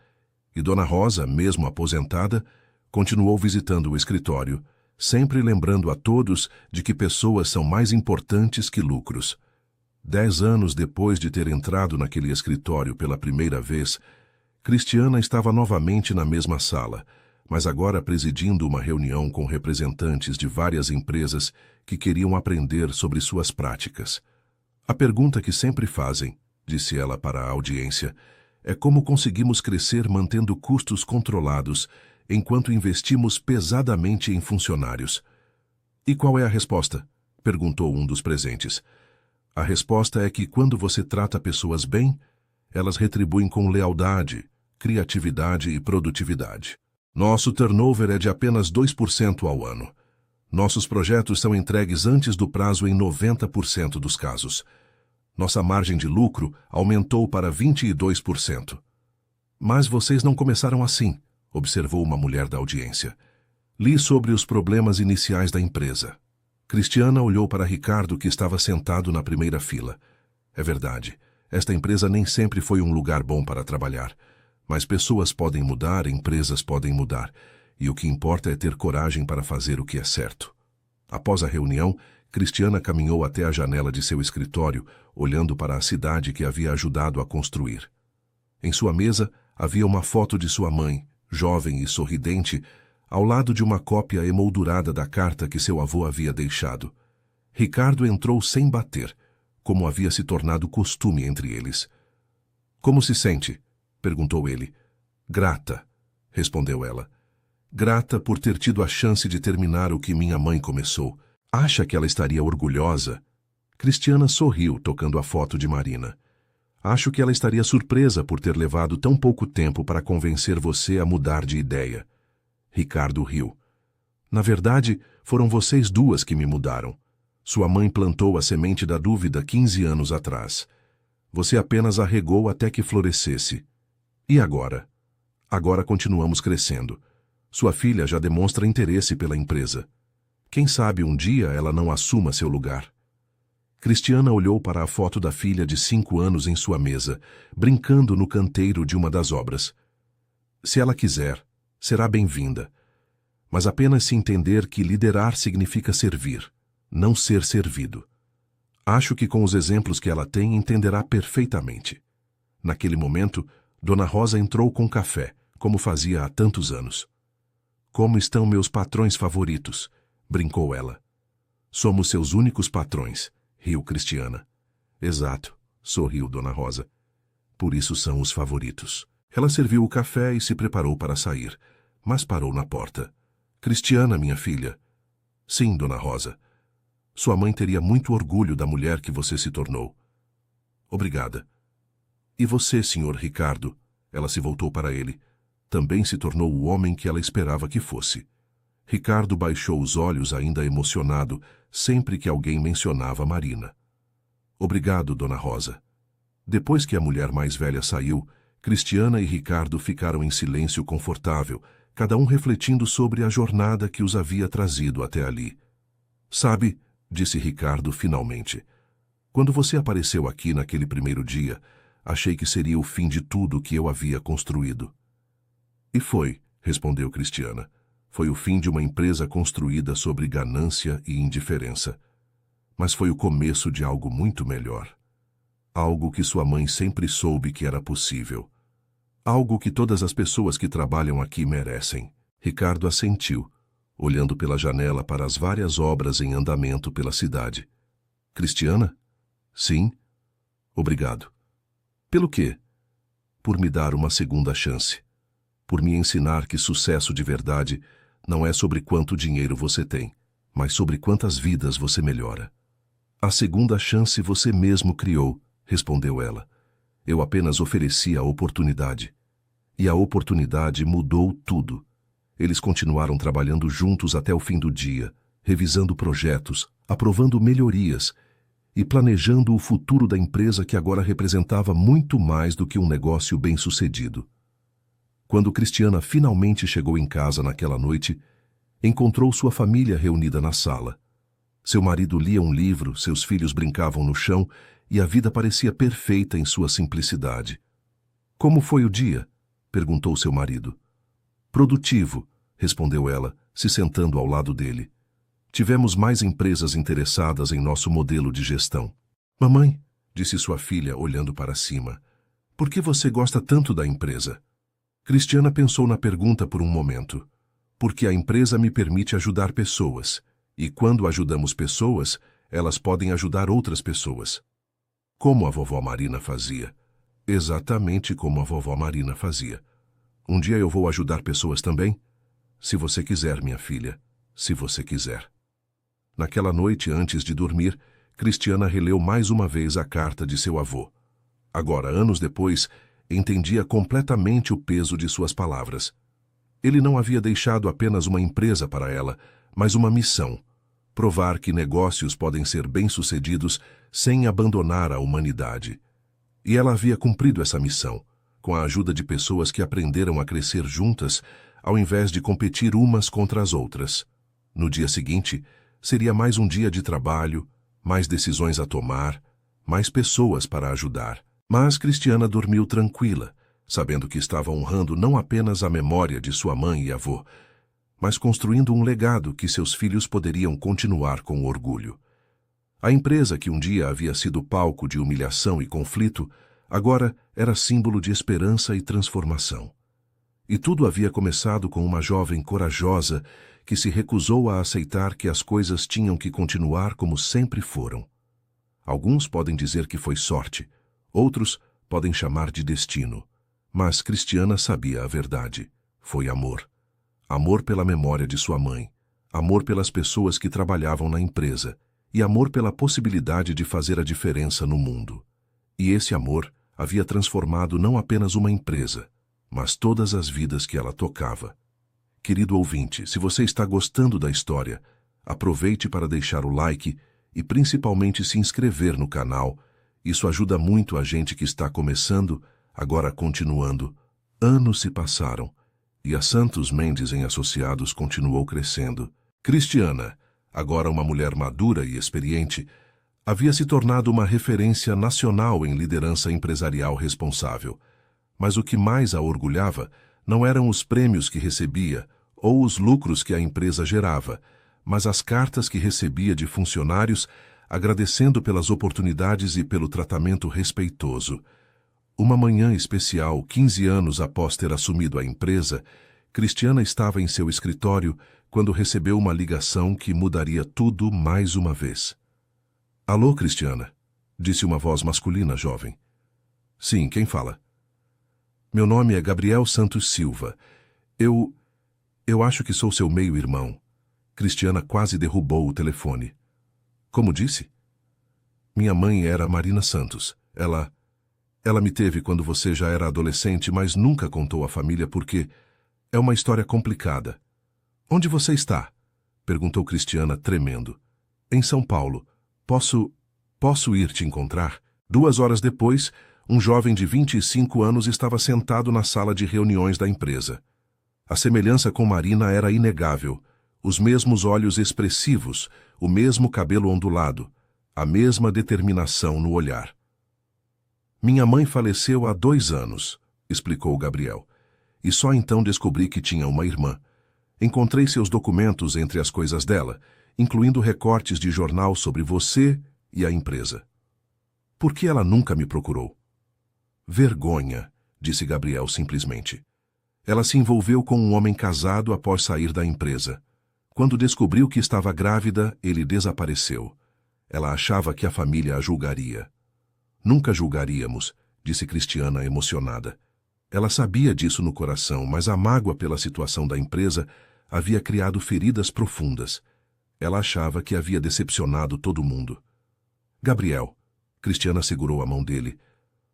E Dona Rosa, mesmo aposentada, continuou visitando o escritório, sempre lembrando a todos de que pessoas são mais importantes que lucros. 10 anos depois de ter entrado naquele escritório pela primeira vez, Cristiana estava novamente na mesma sala, mas agora presidindo uma reunião com representantes de várias empresas que queriam aprender sobre suas práticas. A pergunta que sempre fazem, disse ela para a audiência, é como conseguimos crescer mantendo custos controlados enquanto investimos pesadamente em funcionários. E qual é a resposta? Perguntou um dos presentes. A resposta é que quando você trata pessoas bem, elas retribuem com lealdade, criatividade e produtividade. Nosso turnover é de apenas 2% ao ano. Nossos projetos são entregues antes do prazo em 90% dos casos. Nossa margem de lucro aumentou para 22%. Mas vocês não começaram assim, observou uma mulher da audiência. Li sobre os problemas iniciais da empresa. Cristiana olhou para Ricardo, que estava sentado na primeira fila. É verdade, esta empresa nem sempre foi um lugar bom para trabalhar. Mas pessoas podem mudar, empresas podem mudar, e o que importa é ter coragem para fazer o que é certo. Após a reunião, Cristiana caminhou até a janela de seu escritório, olhando para a cidade que havia ajudado a construir. Em sua mesa havia uma foto de sua mãe, jovem e sorridente, ao lado de uma cópia emoldurada da carta que seu avô havia deixado. Ricardo entrou sem bater, como havia se tornado costume entre eles. Como se sente? Perguntou ele. Grata, respondeu ela. Grata por ter tido a chance de terminar o que minha mãe começou. Acha que ela estaria orgulhosa? Cristiana sorriu, tocando a foto de Marina. Acho que ela estaria surpresa por ter levado tão pouco tempo para convencer você a mudar de ideia. Ricardo riu. Na verdade, foram vocês duas que me mudaram. Sua mãe plantou a semente da dúvida 15 anos atrás. Você apenas a regou até que florescesse. E agora? Agora continuamos crescendo. Sua filha já demonstra interesse pela empresa. Quem sabe um dia ela não assuma seu lugar. Cristiana olhou para a foto da filha de 5 anos em sua mesa, brincando no canteiro de uma das obras. Se ela quiser, será bem-vinda. Mas apenas se entender que liderar significa servir, não ser servido. Acho que com os exemplos que ela tem entenderá perfeitamente. Naquele momento, Dona Rosa entrou com café, como fazia há tantos anos. Como estão meus patrões favoritos? Brincou ela. Somos seus únicos patrões, riu Cristiana. Exato, sorriu Dona Rosa. Por isso são os favoritos. Ela serviu o café e se preparou para sair, mas parou na porta. Cristiana, minha filha. Sim, Dona Rosa. Sua mãe teria muito orgulho da mulher que você se tornou. Obrigada. E você, Sr. Ricardo? Ela se voltou para ele. Também se tornou o homem que ela esperava que fosse. Ricardo baixou os olhos ainda emocionado sempre que alguém mencionava Marina. Obrigado, Dona Rosa. Depois que a mulher mais velha saiu, Cristiana e Ricardo ficaram em silêncio confortável, cada um refletindo sobre a jornada que os havia trazido até ali. Sabe, disse Ricardo finalmente, quando você apareceu aqui naquele primeiro dia, achei que seria o fim de tudo que eu havia construído. E foi, respondeu Cristiana. Foi o fim de uma empresa construída sobre ganância e indiferença. Mas foi o começo de algo muito melhor. Algo que sua mãe sempre soube que era possível. Algo que todas as pessoas que trabalham aqui merecem. Ricardo assentiu, olhando pela janela para as várias obras em andamento pela cidade. Cristiana? Sim. Obrigado. Pelo quê? Por me dar uma segunda chance. Por me ensinar que sucesso de verdade não é sobre quanto dinheiro você tem, mas sobre quantas vidas você melhora. A segunda chance você mesmo criou, respondeu ela. Eu apenas ofereci a oportunidade. E a oportunidade mudou tudo. Eles continuaram trabalhando juntos até o fim do dia, revisando projetos, aprovando melhorias e planejando o futuro da empresa que agora representava muito mais do que um negócio bem-sucedido. Quando Cristiana finalmente chegou em casa naquela noite, encontrou sua família reunida na sala. Seu marido lia um livro, seus filhos brincavam no chão e a vida parecia perfeita em sua simplicidade. Como foi o dia? Perguntou seu marido. Produtivo, respondeu ela, se sentando ao lado dele. Tivemos mais empresas interessadas em nosso modelo de gestão. Mamãe, disse sua filha olhando para cima, por que você gosta tanto da empresa? Cristiana pensou na pergunta por um momento. Porque a empresa me permite ajudar pessoas, e quando ajudamos pessoas, elas podem ajudar outras pessoas. Como a vovó Marina fazia. Exatamente como a vovó Marina fazia. Um dia eu vou ajudar pessoas também? Se você quiser, minha filha, se você quiser. Naquela noite, antes de dormir, Cristiana releu mais uma vez a carta de seu avô. Agora, anos depois, entendia completamente o peso de suas palavras. Ele não havia deixado apenas uma empresa para ela, mas uma missão: provar que negócios podem ser bem-sucedidos sem abandonar a humanidade. E ela havia cumprido essa missão, com a ajuda de pessoas que aprenderam a crescer juntas, ao invés de competir umas contra as outras. No dia seguinte, seria mais um dia de trabalho, mais decisões a tomar, mais pessoas para ajudar. Mas Cristiana dormiu tranquila, sabendo que estava honrando não apenas a memória de sua mãe e avô, mas construindo um legado que seus filhos poderiam continuar com orgulho. A empresa que um dia havia sido palco de humilhação e conflito, agora era símbolo de esperança e transformação. E tudo havia começado com uma jovem corajosa que se recusou a aceitar que as coisas tinham que continuar como sempre foram. Alguns podem dizer que foi sorte, outros podem chamar de destino. Mas Cristiana sabia a verdade. Foi amor. Amor pela memória de sua mãe, amor pelas pessoas que trabalhavam na empresa e amor pela possibilidade de fazer a diferença no mundo. E esse amor havia transformado não apenas uma empresa, mas todas as vidas que ela tocava. Querido ouvinte, se você está gostando da história, aproveite para deixar o like e principalmente se inscrever no canal Isso ajuda muito a gente que está começando, agora continuando. Anos se passaram, e a Santos Mendes em Associados continuou crescendo. Cristiana, agora uma mulher madura e experiente, havia se tornado uma referência nacional em liderança empresarial responsável. Mas o que mais a orgulhava não eram os prêmios que recebia ou os lucros que a empresa gerava, mas as cartas que recebia de funcionários agradecendo pelas oportunidades e pelo tratamento respeitoso. Uma manhã especial, 15 anos após ter assumido a empresa, Cristiana estava em seu escritório quando recebeu uma ligação que mudaria tudo mais uma vez. Alô, Cristiana, disse uma voz masculina jovem. Sim, quem fala? Meu nome é Gabriel Santos Silva. Eu acho que sou seu meio-irmão. Cristiana quase derrubou o telefone. Como disse? Minha mãe era Marina Santos. Ela me teve quando você já era adolescente, mas nunca contou à família porque é uma história complicada. Onde você está? Perguntou Cristiana, tremendo. Em São Paulo. Posso ir te encontrar? 2 horas depois, um jovem de 25 anos estava sentado na sala de reuniões da empresa. A semelhança com Marina era inegável. Os mesmos olhos expressivos, o mesmo cabelo ondulado, a mesma determinação no olhar. Minha mãe faleceu há 2 anos, explicou Gabriel, e só então descobri que tinha uma irmã. Encontrei seus documentos entre as coisas dela, incluindo recortes de jornal sobre você e a empresa. Por que ela nunca me procurou? Vergonha, disse Gabriel simplesmente. Ela se envolveu com um homem casado após sair da empresa. Quando descobriu que estava grávida, ele desapareceu. Ela achava que a família a julgaria. Nunca julgaríamos, disse Cristiana emocionada. Ela sabia disso no coração, mas a mágoa pela situação da empresa havia criado feridas profundas. Ela achava que havia decepcionado todo mundo. Gabriel, Cristiana segurou a mão dele.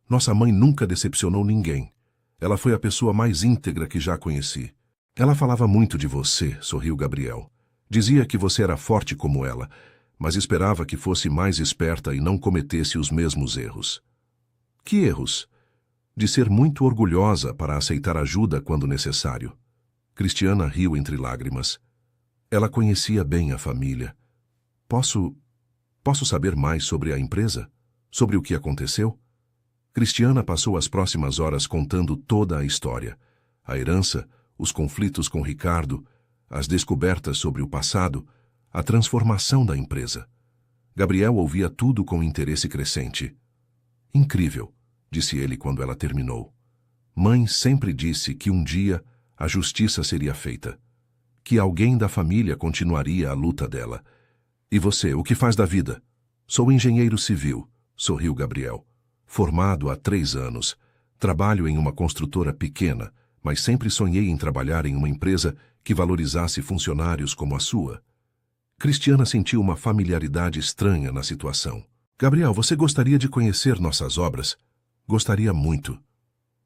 Nossa mãe nunca decepcionou ninguém. Ela foi a pessoa mais íntegra que já conheci. Ela falava muito de você, sorriu Gabriel. Dizia que você era forte como ela, mas esperava que fosse mais esperta e não cometesse os mesmos erros. Que erros? De ser muito orgulhosa para aceitar ajuda quando necessário. Cristiana riu entre lágrimas. Ela conhecia bem a família. Posso saber mais sobre a empresa? Sobre o que aconteceu? Cristiana passou as próximas horas contando toda a história. A herança, os conflitos com Ricardo, as descobertas sobre o passado, a transformação da empresa. Gabriel ouvia tudo com interesse crescente. Incrível, disse ele quando ela terminou. Mãe sempre disse que um dia a justiça seria feita, que alguém da família continuaria a luta dela. E você, o que faz da vida? Sou engenheiro civil, sorriu Gabriel. Formado há 3 anos. Trabalho em uma construtora pequena, mas sempre sonhei em trabalhar em uma empresa que valorizasse funcionários como a sua. Cristiana sentiu uma familiaridade estranha na situação. Gabriel, você gostaria de conhecer nossas obras? Gostaria muito.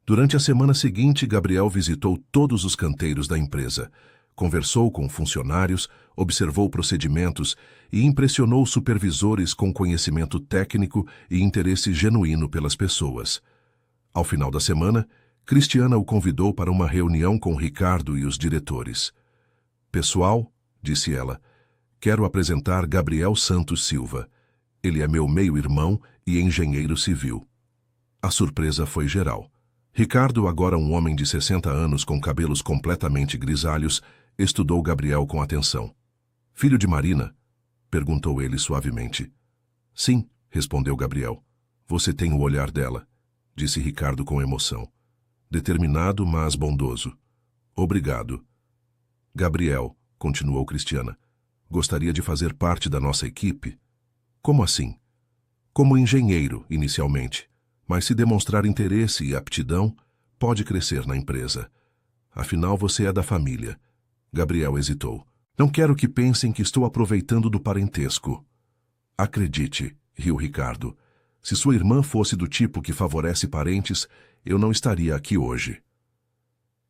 Durante a semana seguinte, Gabriel visitou todos os canteiros da empresa. Conversou com funcionários, observou procedimentos e impressionou supervisores com conhecimento técnico e interesse genuíno pelas pessoas. Ao final da semana, Cristiana o convidou para uma reunião com Ricardo e os diretores. Pessoal, disse ela, quero apresentar Gabriel Santos Silva. Ele é meu meio-irmão e engenheiro civil. A surpresa foi geral. Ricardo, agora um homem de 60 anos com cabelos completamente grisalhos, estudou Gabriel com atenção. Filho de Marina? Perguntou ele suavemente. Sim, respondeu Gabriel. Você tem o olhar dela, disse Ricardo com emoção. Determinado, mas bondoso. Obrigado. Gabriel, continuou Cristiana, gostaria de fazer parte da nossa equipe? Como assim? Como engenheiro, inicialmente, mas se demonstrar interesse e aptidão, pode crescer na empresa. Afinal, você é da família. Gabriel hesitou. Não quero que pensem que estou aproveitando do parentesco. Acredite, riu Ricardo. Se sua irmã fosse do tipo que favorece parentes, eu não estaria aqui hoje.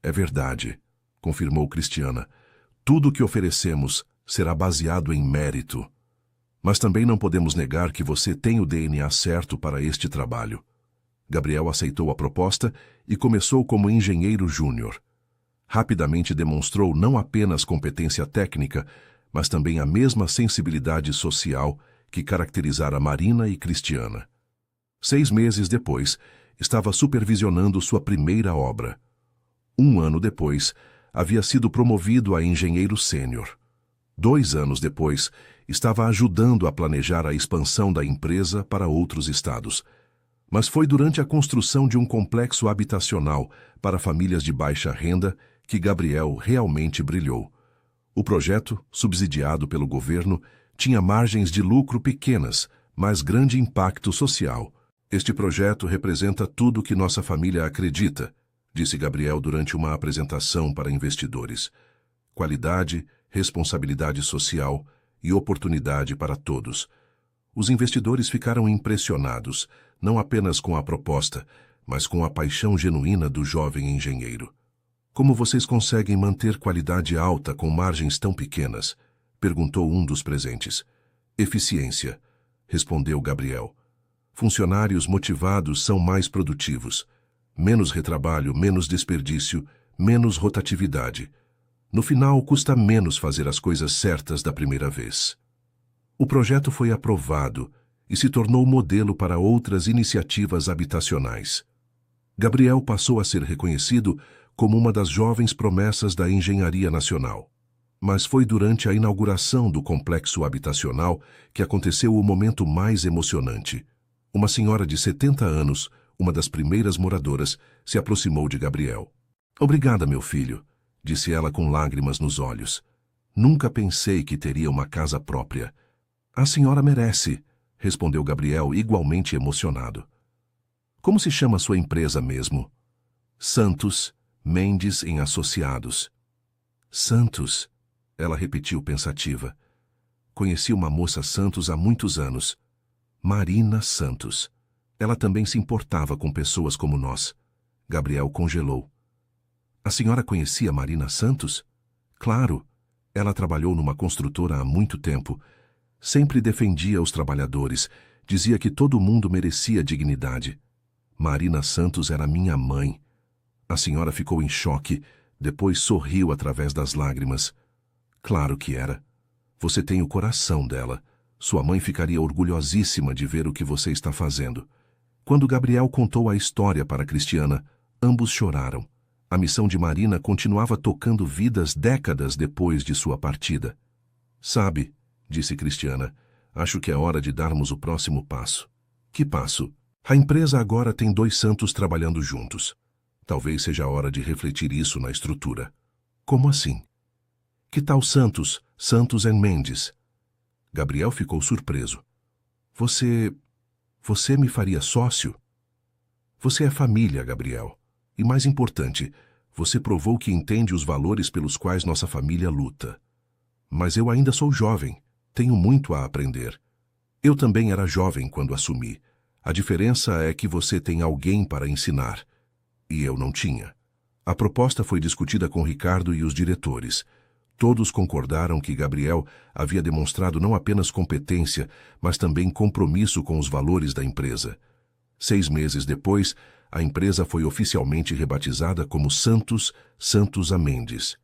É verdade, confirmou Cristiana. Tudo o que oferecemos será baseado em mérito. Mas também não podemos negar que você tem o DNA certo para este trabalho. Gabriel aceitou a proposta e começou como engenheiro júnior. Rapidamente demonstrou não apenas competência técnica, mas também a mesma sensibilidade social que caracterizara Marina e Cristiana. 6 meses depois, estava supervisionando sua primeira obra. 1 ano depois, havia sido promovido a engenheiro sênior. 2 anos depois, estava ajudando a planejar a expansão da empresa para outros estados. Mas foi durante a construção de um complexo habitacional para famílias de baixa renda que Gabriel realmente brilhou. O projeto, subsidiado pelo governo, tinha margens de lucro pequenas, mas grande impacto social. Este projeto representa tudo o que nossa família acredita, disse Gabriel durante uma apresentação para investidores. Qualidade, responsabilidade social e oportunidade para todos. Os investidores ficaram impressionados, não apenas com a proposta, mas com a paixão genuína do jovem engenheiro. Como vocês conseguem manter qualidade alta com margens tão pequenas? Perguntou um dos presentes. Eficiência, respondeu Gabriel. Funcionários motivados são mais produtivos. Menos retrabalho, menos desperdício, menos rotatividade. No final, custa menos fazer as coisas certas da primeira vez. O projeto foi aprovado e se tornou modelo para outras iniciativas habitacionais. Gabriel passou a ser reconhecido como uma das jovens promessas da engenharia nacional. Mas foi durante a inauguração do complexo habitacional que aconteceu o momento mais emocionante. Uma senhora de 70 anos, uma das primeiras moradoras, se aproximou de Gabriel. Obrigada, meu filho, disse ela com lágrimas nos olhos. Nunca pensei que teria uma casa própria. A senhora merece, respondeu Gabriel igualmente emocionado. Como se chama sua empresa mesmo? Santos Mendes em Associados. Santos, ela repetiu pensativa. Conheci uma moça Santos há muitos anos. Marina Santos. Ela também se importava com pessoas como nós. Gabriel congelou. A senhora conhecia Marina Santos? Claro. Ela trabalhou numa construtora há muito tempo. Sempre defendia os trabalhadores. Dizia que todo mundo merecia dignidade. Marina Santos era minha mãe. A senhora ficou em choque, depois sorriu através das lágrimas. Claro que era. Você tem o coração dela. Sua mãe ficaria orgulhosíssima de ver o que você está fazendo. Quando Gabriel contou a história para Cristiana, ambos choraram. A missão de Marina continuava tocando vidas décadas depois de sua partida. Sabe, disse Cristiana, acho que é hora de darmos o próximo passo. Que passo? A empresa agora tem 2 Santos trabalhando juntos. Talvez seja a hora de refletir isso na estrutura. Como assim? Que tal Santos Mendes? Gabriel ficou surpreso. Você me faria sócio? Você é família, Gabriel. E mais importante, você provou que entende os valores pelos quais nossa família luta. Mas eu ainda sou jovem. Tenho muito a aprender. Eu também era jovem quando assumi. A diferença é que você tem alguém para ensinar. E eu não tinha. A proposta foi discutida com Ricardo e os diretores. Todos concordaram que Gabriel havia demonstrado não apenas competência, mas também compromisso com os valores da empresa. 6 meses depois, a empresa foi oficialmente rebatizada como Santos Mendes.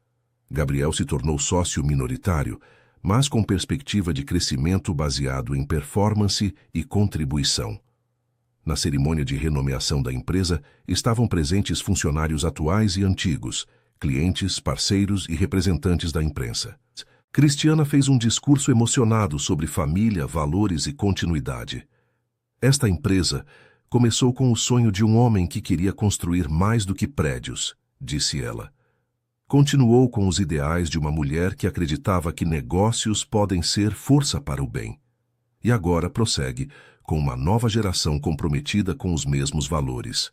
Gabriel se tornou sócio minoritário, mas com perspectiva de crescimento baseado em performance e contribuição. Na cerimônia de renomeação da empresa, estavam presentes funcionários atuais e antigos, clientes, parceiros e representantes da imprensa. Cristiana fez um discurso emocionado sobre família, valores e continuidade. Esta empresa começou com o sonho de um homem que queria construir mais do que prédios, disse ela. Continuou com os ideais de uma mulher que acreditava que negócios podem ser força para o bem. E agora prossegue com uma nova geração comprometida com os mesmos valores.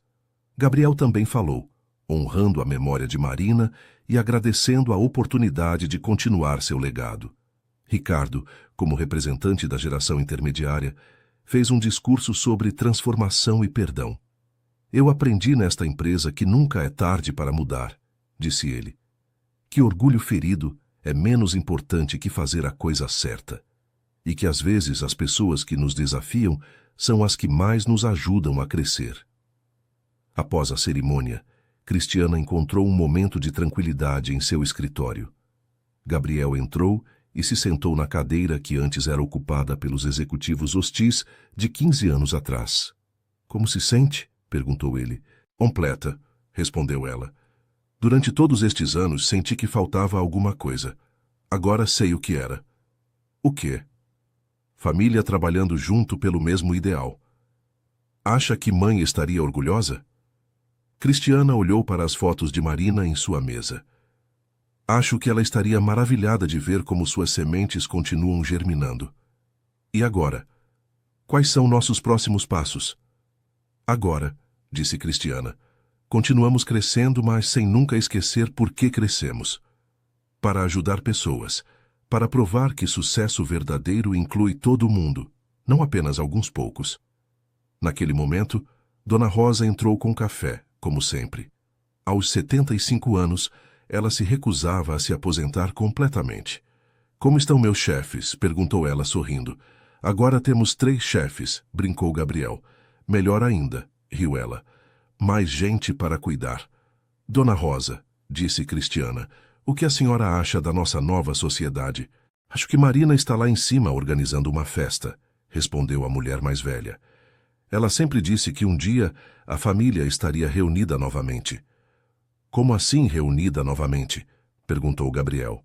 Gabriel também falou, honrando a memória de Marina e agradecendo a oportunidade de continuar seu legado. Ricardo, como representante da geração intermediária, fez um discurso sobre transformação e perdão. Eu aprendi nesta empresa que nunca é tarde para mudar, disse ele. Que orgulho ferido é menos importante que fazer a coisa certa. e que às vezes as pessoas que nos desafiam são as que mais nos ajudam a crescer. Após a cerimônia, Cristiana encontrou um momento de tranquilidade em seu escritório. Gabriel entrou e se sentou na cadeira que antes era ocupada pelos executivos hostis de 15 anos atrás. "Como se sente?" perguntou ele. "Completa", respondeu ela. "Durante todos estes anos senti que faltava alguma coisa. Agora sei o que era." "O quê?" "Família trabalhando junto pelo mesmo ideal." "Acha que mãe estaria orgulhosa?" Cristiana olhou para as fotos de Marina em sua mesa. "Acho que ela estaria maravilhada de ver como suas sementes continuam germinando." "E agora? Quais são nossos próximos passos?" "Agora", disse Cristiana, "continuamos crescendo, mas sem nunca esquecer por que crescemos. Para ajudar pessoas, para provar que sucesso verdadeiro inclui todo mundo, não apenas alguns poucos." Naquele momento, Dona Rosa entrou com café, como sempre. Aos 75 anos, ela se recusava a se aposentar completamente. "Como estão meus chefes?" perguntou ela sorrindo. "Agora temos 3 chefes", brincou Gabriel. "Melhor ainda", riu ela. "Mais gente para cuidar." "Dona Rosa", disse Cristiana, "o que a senhora acha da nossa nova sociedade?" "Acho que Marina está lá em cima organizando uma festa", respondeu a mulher mais velha. "Ela sempre disse que um dia a família estaria reunida novamente." "Como assim reunida novamente?" perguntou Gabriel.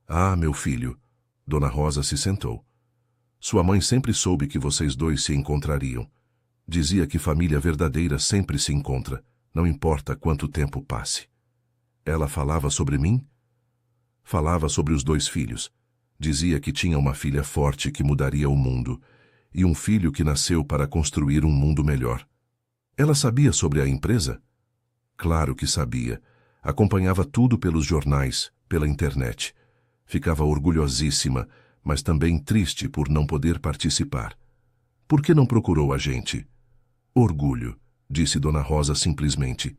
"Ah, meu filho." Dona Rosa se sentou. "Sua mãe sempre soube que vocês dois se encontrariam. Dizia que família verdadeira sempre se encontra, não importa quanto tempo passe." "Ela falava sobre mim?" "Falava sobre os 2 filhos. Dizia que tinha uma filha forte que mudaria o mundo, e um filho que nasceu para construir um mundo melhor." "Ela sabia sobre a empresa?" "Claro que sabia. Acompanhava tudo pelos jornais, pela internet. Ficava orgulhosíssima, mas também triste por não poder participar." "Por que não procurou a gente?" "Orgulho", disse Dona Rosa simplesmente.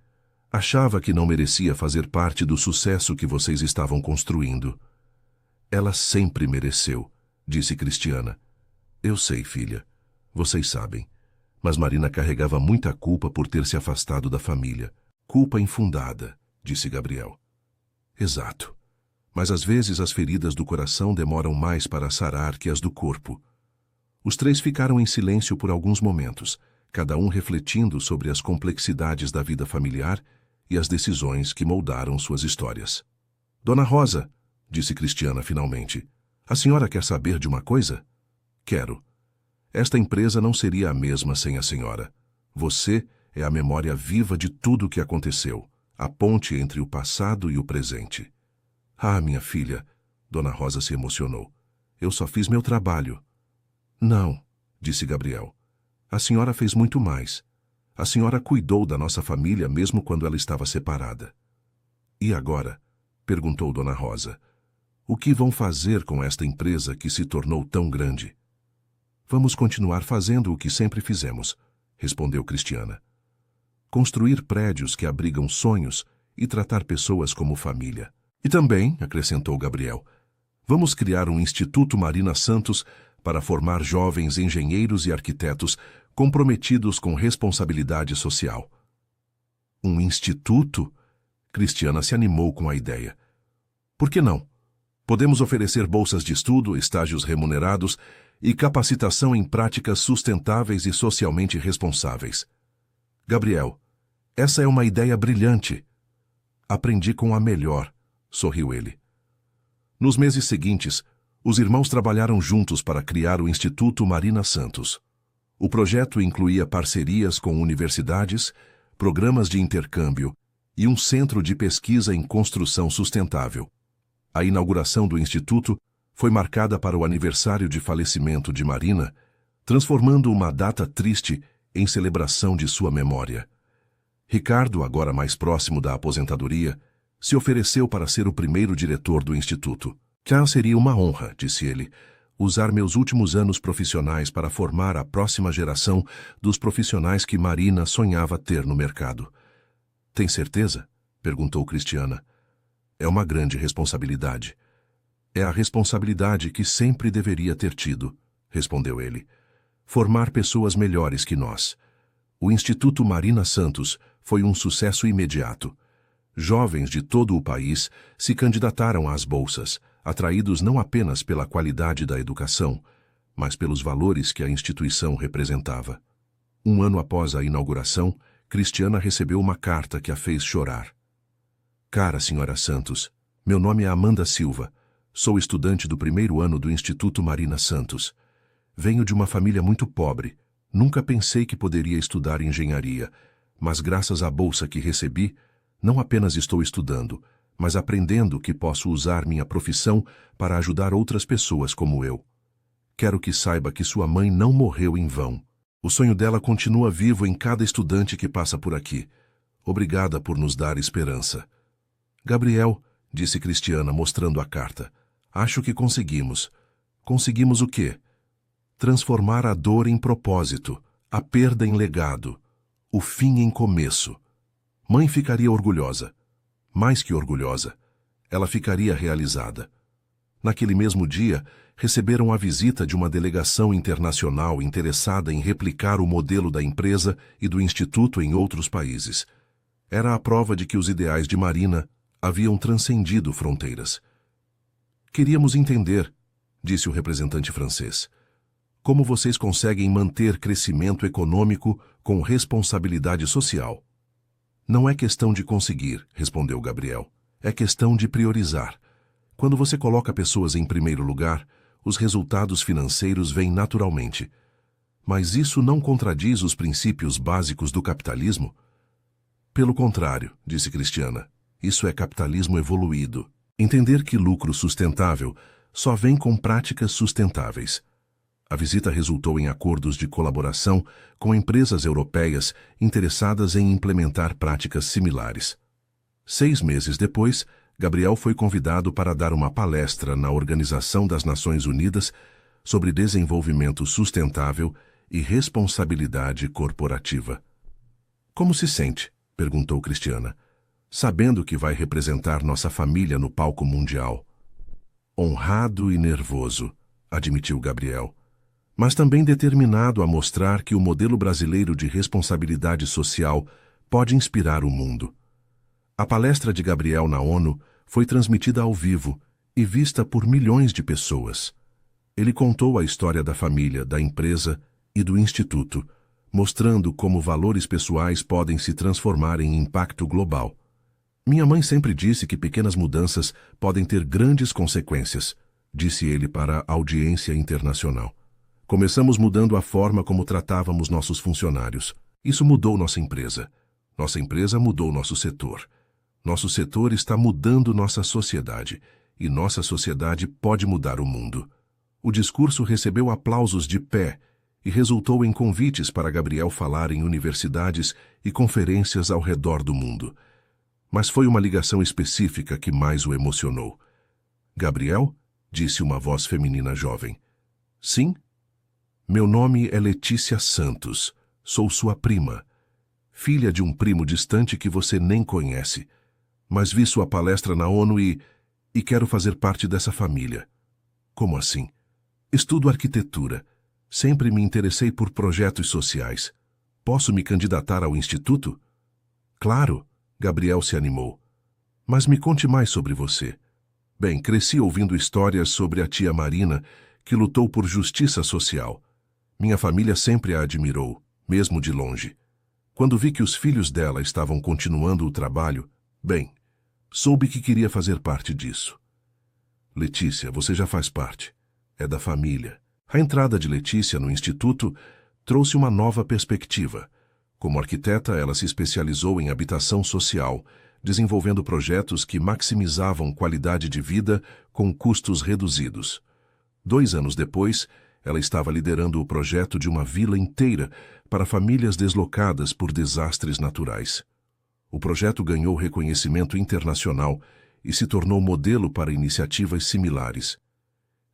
"Achava que não merecia fazer parte do sucesso que vocês estavam construindo." "Ela sempre mereceu", disse Cristiana. "Eu sei, filha. Vocês sabem. Mas Marina carregava muita culpa por ter se afastado da família. Culpa infundada", disse Gabriel. "Exato. Mas às vezes as feridas do coração demoram mais para sarar que as do corpo." Os 3 ficaram em silêncio por alguns momentos, cada um refletindo sobre as complexidades da vida familiar e as decisões que moldaram suas histórias. "Dona Rosa", disse Cristiana finalmente, "a senhora quer saber de uma coisa?" "Quero. Esta empresa não seria a mesma sem a senhora. Você é a memória viva de tudo o que aconteceu, a ponte entre o passado e o presente." "Ah, minha filha", Dona Rosa se emocionou, "eu só fiz meu trabalho." "Não", disse Gabriel. "A senhora fez muito mais. A senhora cuidou da nossa família mesmo quando ela estava separada." "E agora?", perguntou Dona Rosa. "O que vão fazer com esta empresa que se tornou tão grande?" "Vamos continuar fazendo o que sempre fizemos", respondeu Cristiana. "Construir prédios que abrigam sonhos e tratar pessoas como família." "E também", acrescentou Gabriel, "vamos criar um Instituto Marina Santos para formar jovens engenheiros e arquitetos comprometidos com responsabilidade social." "Um instituto?" Cristiana se animou com a ideia. "Por que não? Podemos oferecer bolsas de estudo, estágios remunerados e capacitação em práticas sustentáveis e socialmente responsáveis." "Gabriel, essa é uma ideia brilhante." "Aprendi com a melhor", sorriu ele. Nos meses seguintes, os irmãos trabalharam juntos para criar o Instituto Marina Santos. O projeto incluía parcerias com universidades, programas de intercâmbio e um centro de pesquisa em construção sustentável. A inauguração do Instituto foi marcada para o aniversário de falecimento de Marina, transformando uma data triste em celebração de sua memória. Ricardo, agora mais próximo da aposentadoria, se ofereceu para ser o primeiro diretor do Instituto. "Já seria uma honra", disse ele, "usar meus últimos anos profissionais para formar a próxima geração dos profissionais que Marina sonhava ter no mercado." "Tem certeza?", perguntou Cristiana. "É uma grande responsabilidade." É a responsabilidade que sempre deveria ter tido, respondeu ele. Formar pessoas melhores que nós. O Instituto Marina Santos foi um sucesso imediato. Jovens de todo o país se candidataram às bolsas, atraídos não apenas pela qualidade da educação, mas pelos valores que a instituição representava. Um ano após a inauguração, Cristiana recebeu uma carta que a fez chorar. Cara senhora Santos, meu nome é Amanda Silva. Sou estudante do primeiro ano do Instituto Marina Santos. Venho de uma família muito pobre. Nunca pensei que poderia estudar engenharia, mas graças à bolsa que recebi, não apenas estou estudando, mas aprendendo que posso usar minha profissão para ajudar outras pessoas como eu. Quero que saiba que sua mãe não morreu em vão. O sonho dela continua vivo em cada estudante que passa por aqui. Obrigada por nos dar esperança. Gabriel, disse Cristiana mostrando a carta, acho que conseguimos. Conseguimos o quê? Transformar a dor em propósito, a perda em legado, o fim em começo. Mãe ficaria orgulhosa. Mais que orgulhosa, ela ficaria realizada. Naquele mesmo dia, receberam a visita de uma delegação internacional interessada em replicar o modelo da empresa e do Instituto em outros países. Era a prova de que os ideais de Marina haviam transcendido fronteiras. Queríamos entender, disse o representante francês, como vocês conseguem manter crescimento econômico com responsabilidade social. Não é questão de conseguir, respondeu Gabriel. É questão de priorizar. Quando você coloca pessoas em primeiro lugar, os resultados financeiros vêm naturalmente. Mas isso não contradiz os princípios básicos do capitalismo? Pelo contrário, disse Cristiana, isso é capitalismo evoluído. Entender que lucro sustentável só vem com práticas sustentáveis. A visita resultou em acordos de colaboração com empresas europeias interessadas em implementar práticas similares. 6 meses depois, Gabriel foi convidado para dar uma palestra na Organização das Nações Unidas sobre desenvolvimento sustentável e responsabilidade corporativa. Como se sente? Perguntou Cristiana, sabendo que vai representar nossa família no palco mundial. Honrado e nervoso, admitiu Gabriel, mas também determinado a mostrar que o modelo brasileiro de responsabilidade social pode inspirar o mundo. A palestra de Gabriel na ONU foi transmitida ao vivo e vista por milhões de pessoas. Ele contou a história da família, da empresa e do instituto, mostrando como valores pessoais podem se transformar em impacto global. Minha mãe sempre disse que pequenas mudanças podem ter grandes consequências, disse ele para a audiência internacional. Começamos mudando a forma como tratávamos nossos funcionários. Isso mudou nossa empresa. Nossa empresa mudou nosso setor. Nosso setor está mudando nossa sociedade, e nossa sociedade pode mudar o mundo. O discurso recebeu aplausos de pé e resultou em convites para Gabriel falar em universidades e conferências ao redor do mundo. Mas foi uma ligação específica que mais o emocionou. Gabriel? Disse uma voz feminina jovem. Sim? Meu nome é Letícia Santos. Sou sua prima. Filha de um primo distante que você nem conhece. Mas vi sua palestra na ONU e quero fazer parte dessa família. Como assim? Estudo arquitetura. Sempre me interessei por projetos sociais. Posso me candidatar ao instituto? Claro, Gabriel se animou. Mas me conte mais sobre você. Bem, cresci ouvindo histórias sobre a tia Marina, que lutou por justiça social. Minha família sempre a admirou, mesmo de longe. Quando vi que os filhos dela estavam continuando o trabalho, bem, soube que queria fazer parte disso. Letícia, você já faz parte. É da família. A entrada de Letícia no instituto trouxe uma nova perspectiva. Como arquiteta, ela se especializou em habitação social, desenvolvendo projetos que maximizavam qualidade de vida com custos reduzidos. 2 anos depois, ela estava liderando o projeto de uma vila inteira para famílias deslocadas por desastres naturais. O projeto ganhou reconhecimento internacional e se tornou modelo para iniciativas similares.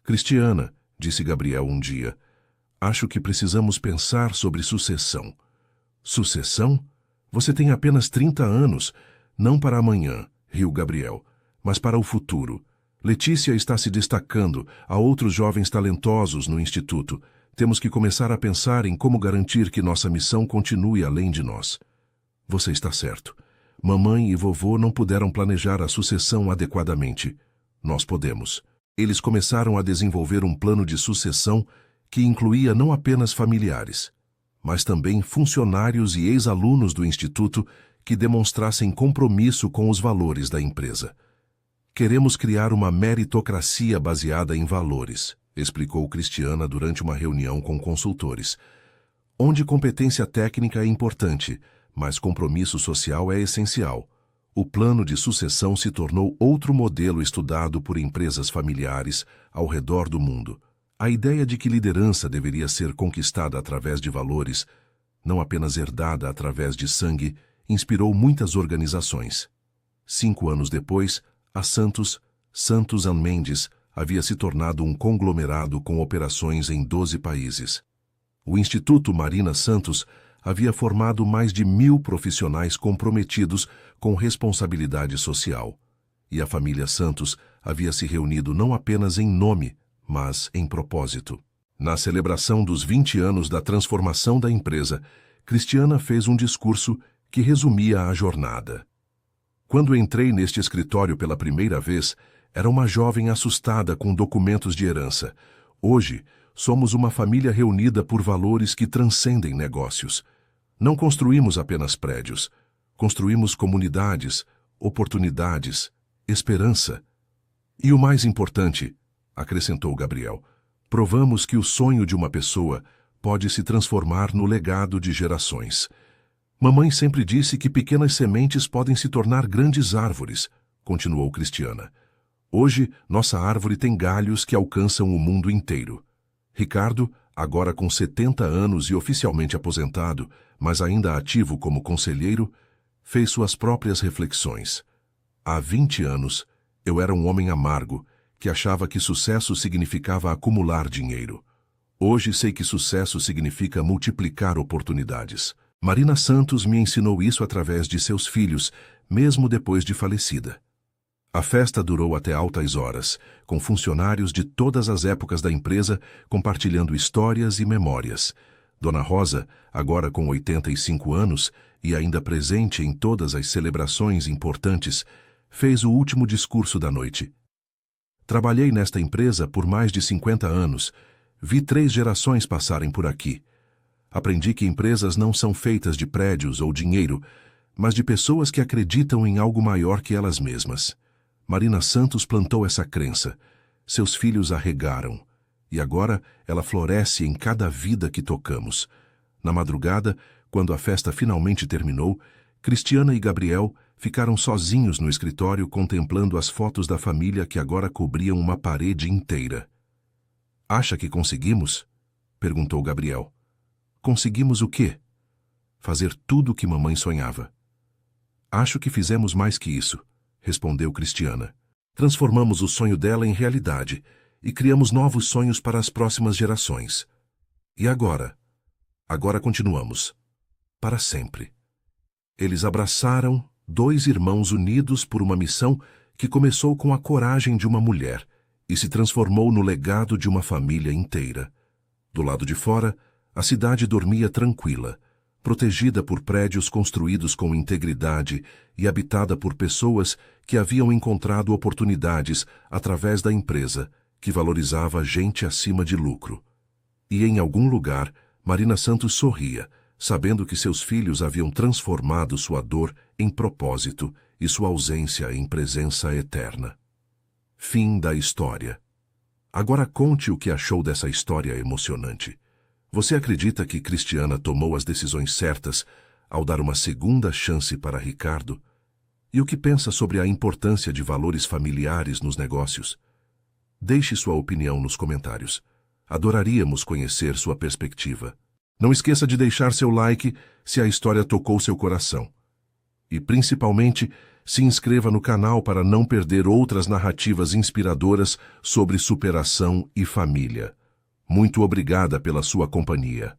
Cristiana, disse Gabriel um dia, acho que precisamos pensar sobre sucessão. Sucessão? Você tem apenas 30 anos, não para amanhã, riu Gabriel, mas para o futuro. Letícia está se destacando, há outros jovens talentosos no instituto. Temos que começar a pensar em como garantir que nossa missão continue além de nós. Você está certo. Mamãe e vovô não puderam planejar a sucessão adequadamente. Nós podemos. Eles começaram a desenvolver um plano de sucessão que incluía não apenas familiares, mas também funcionários e ex-alunos do instituto que demonstrassem compromisso com os valores da empresa. Queremos criar uma meritocracia baseada em valores, explicou Cristiana durante uma reunião com consultores, onde competência técnica é importante, mas compromisso social é essencial. O plano de sucessão se tornou outro modelo estudado por empresas familiares ao redor do mundo. A ideia de que liderança deveria ser conquistada através de valores, não apenas herdada através de sangue, inspirou muitas organizações. 5 anos depois, a Santos Mendes havia se tornado um conglomerado com operações em 12 países. O Instituto Marina Santos havia formado mais de 1.000 profissionais comprometidos com responsabilidade social. E a família Santos havia se reunido não apenas em nome, mas em propósito. Na celebração dos 20 anos da transformação da empresa, Cristiana fez um discurso que resumia a jornada. Quando entrei neste escritório pela primeira vez, era uma jovem assustada com documentos de herança. Hoje, somos uma família reunida por valores que transcendem negócios. Não construímos apenas prédios, construímos comunidades, oportunidades, esperança. E o mais importante, acrescentou Gabriel, provamos que o sonho de uma pessoa pode se transformar no legado de gerações. Mamãe sempre disse que pequenas sementes podem se tornar grandes árvores, continuou Cristiana. Hoje, nossa árvore tem galhos que alcançam o mundo inteiro. Ricardo, agora com 70 anos e oficialmente aposentado, mas ainda ativo como conselheiro, fez suas próprias reflexões. Há 20 anos, eu era um homem amargo, que achava que sucesso significava acumular dinheiro. Hoje sei que sucesso significa multiplicar oportunidades. Marina Santos me ensinou isso através de seus filhos, mesmo depois de falecida. A festa durou até altas horas, com funcionários de todas as épocas da empresa compartilhando histórias e memórias. Dona Rosa, agora com 85 anos e ainda presente em todas as celebrações importantes, fez o último discurso da noite. Trabalhei nesta empresa por mais de 50 anos. Vi 3 gerações passarem por aqui. Aprendi que empresas não são feitas de prédios ou dinheiro, mas de pessoas que acreditam em algo maior que elas mesmas. Marina Santos plantou essa crença. Seus filhos a regaram. E agora ela floresce em cada vida que tocamos. Na madrugada, quando a festa finalmente terminou, Cristiana e Gabriel ficaram sozinhos no escritório contemplando as fotos da família que agora cobriam uma parede inteira. "Acha que conseguimos?" perguntou Gabriel. "Conseguimos o quê?" "Fazer tudo o que mamãe sonhava." "Acho que fizemos mais que isso", respondeu Cristiana. "Transformamos o sonho dela em realidade e criamos novos sonhos para as próximas gerações. E agora? Agora continuamos. Para sempre." Eles abraçaram, 2 irmãos unidos por uma missão que começou com a coragem de uma mulher e se transformou no legado de uma família inteira. Do lado de fora, a cidade dormia tranquila, protegida por prédios construídos com integridade e habitada por pessoas que haviam encontrado oportunidades através da empresa, que valorizava gente acima de lucro. E em algum lugar, Marina Santos sorria, sabendo que seus filhos haviam transformado sua dor em propósito e sua ausência em presença eterna. Fim da história. Agora conte o que achou dessa história emocionante. Você acredita que Cristiana tomou as decisões certas ao dar uma segunda chance para Ricardo? E o que pensa sobre a importância de valores familiares nos negócios? Deixe sua opinião nos comentários. Adoraríamos conhecer sua perspectiva. Não esqueça de deixar seu like se a história tocou seu coração. E, principalmente, se inscreva no canal para não perder outras narrativas inspiradoras sobre superação e família. Muito obrigada pela sua companhia.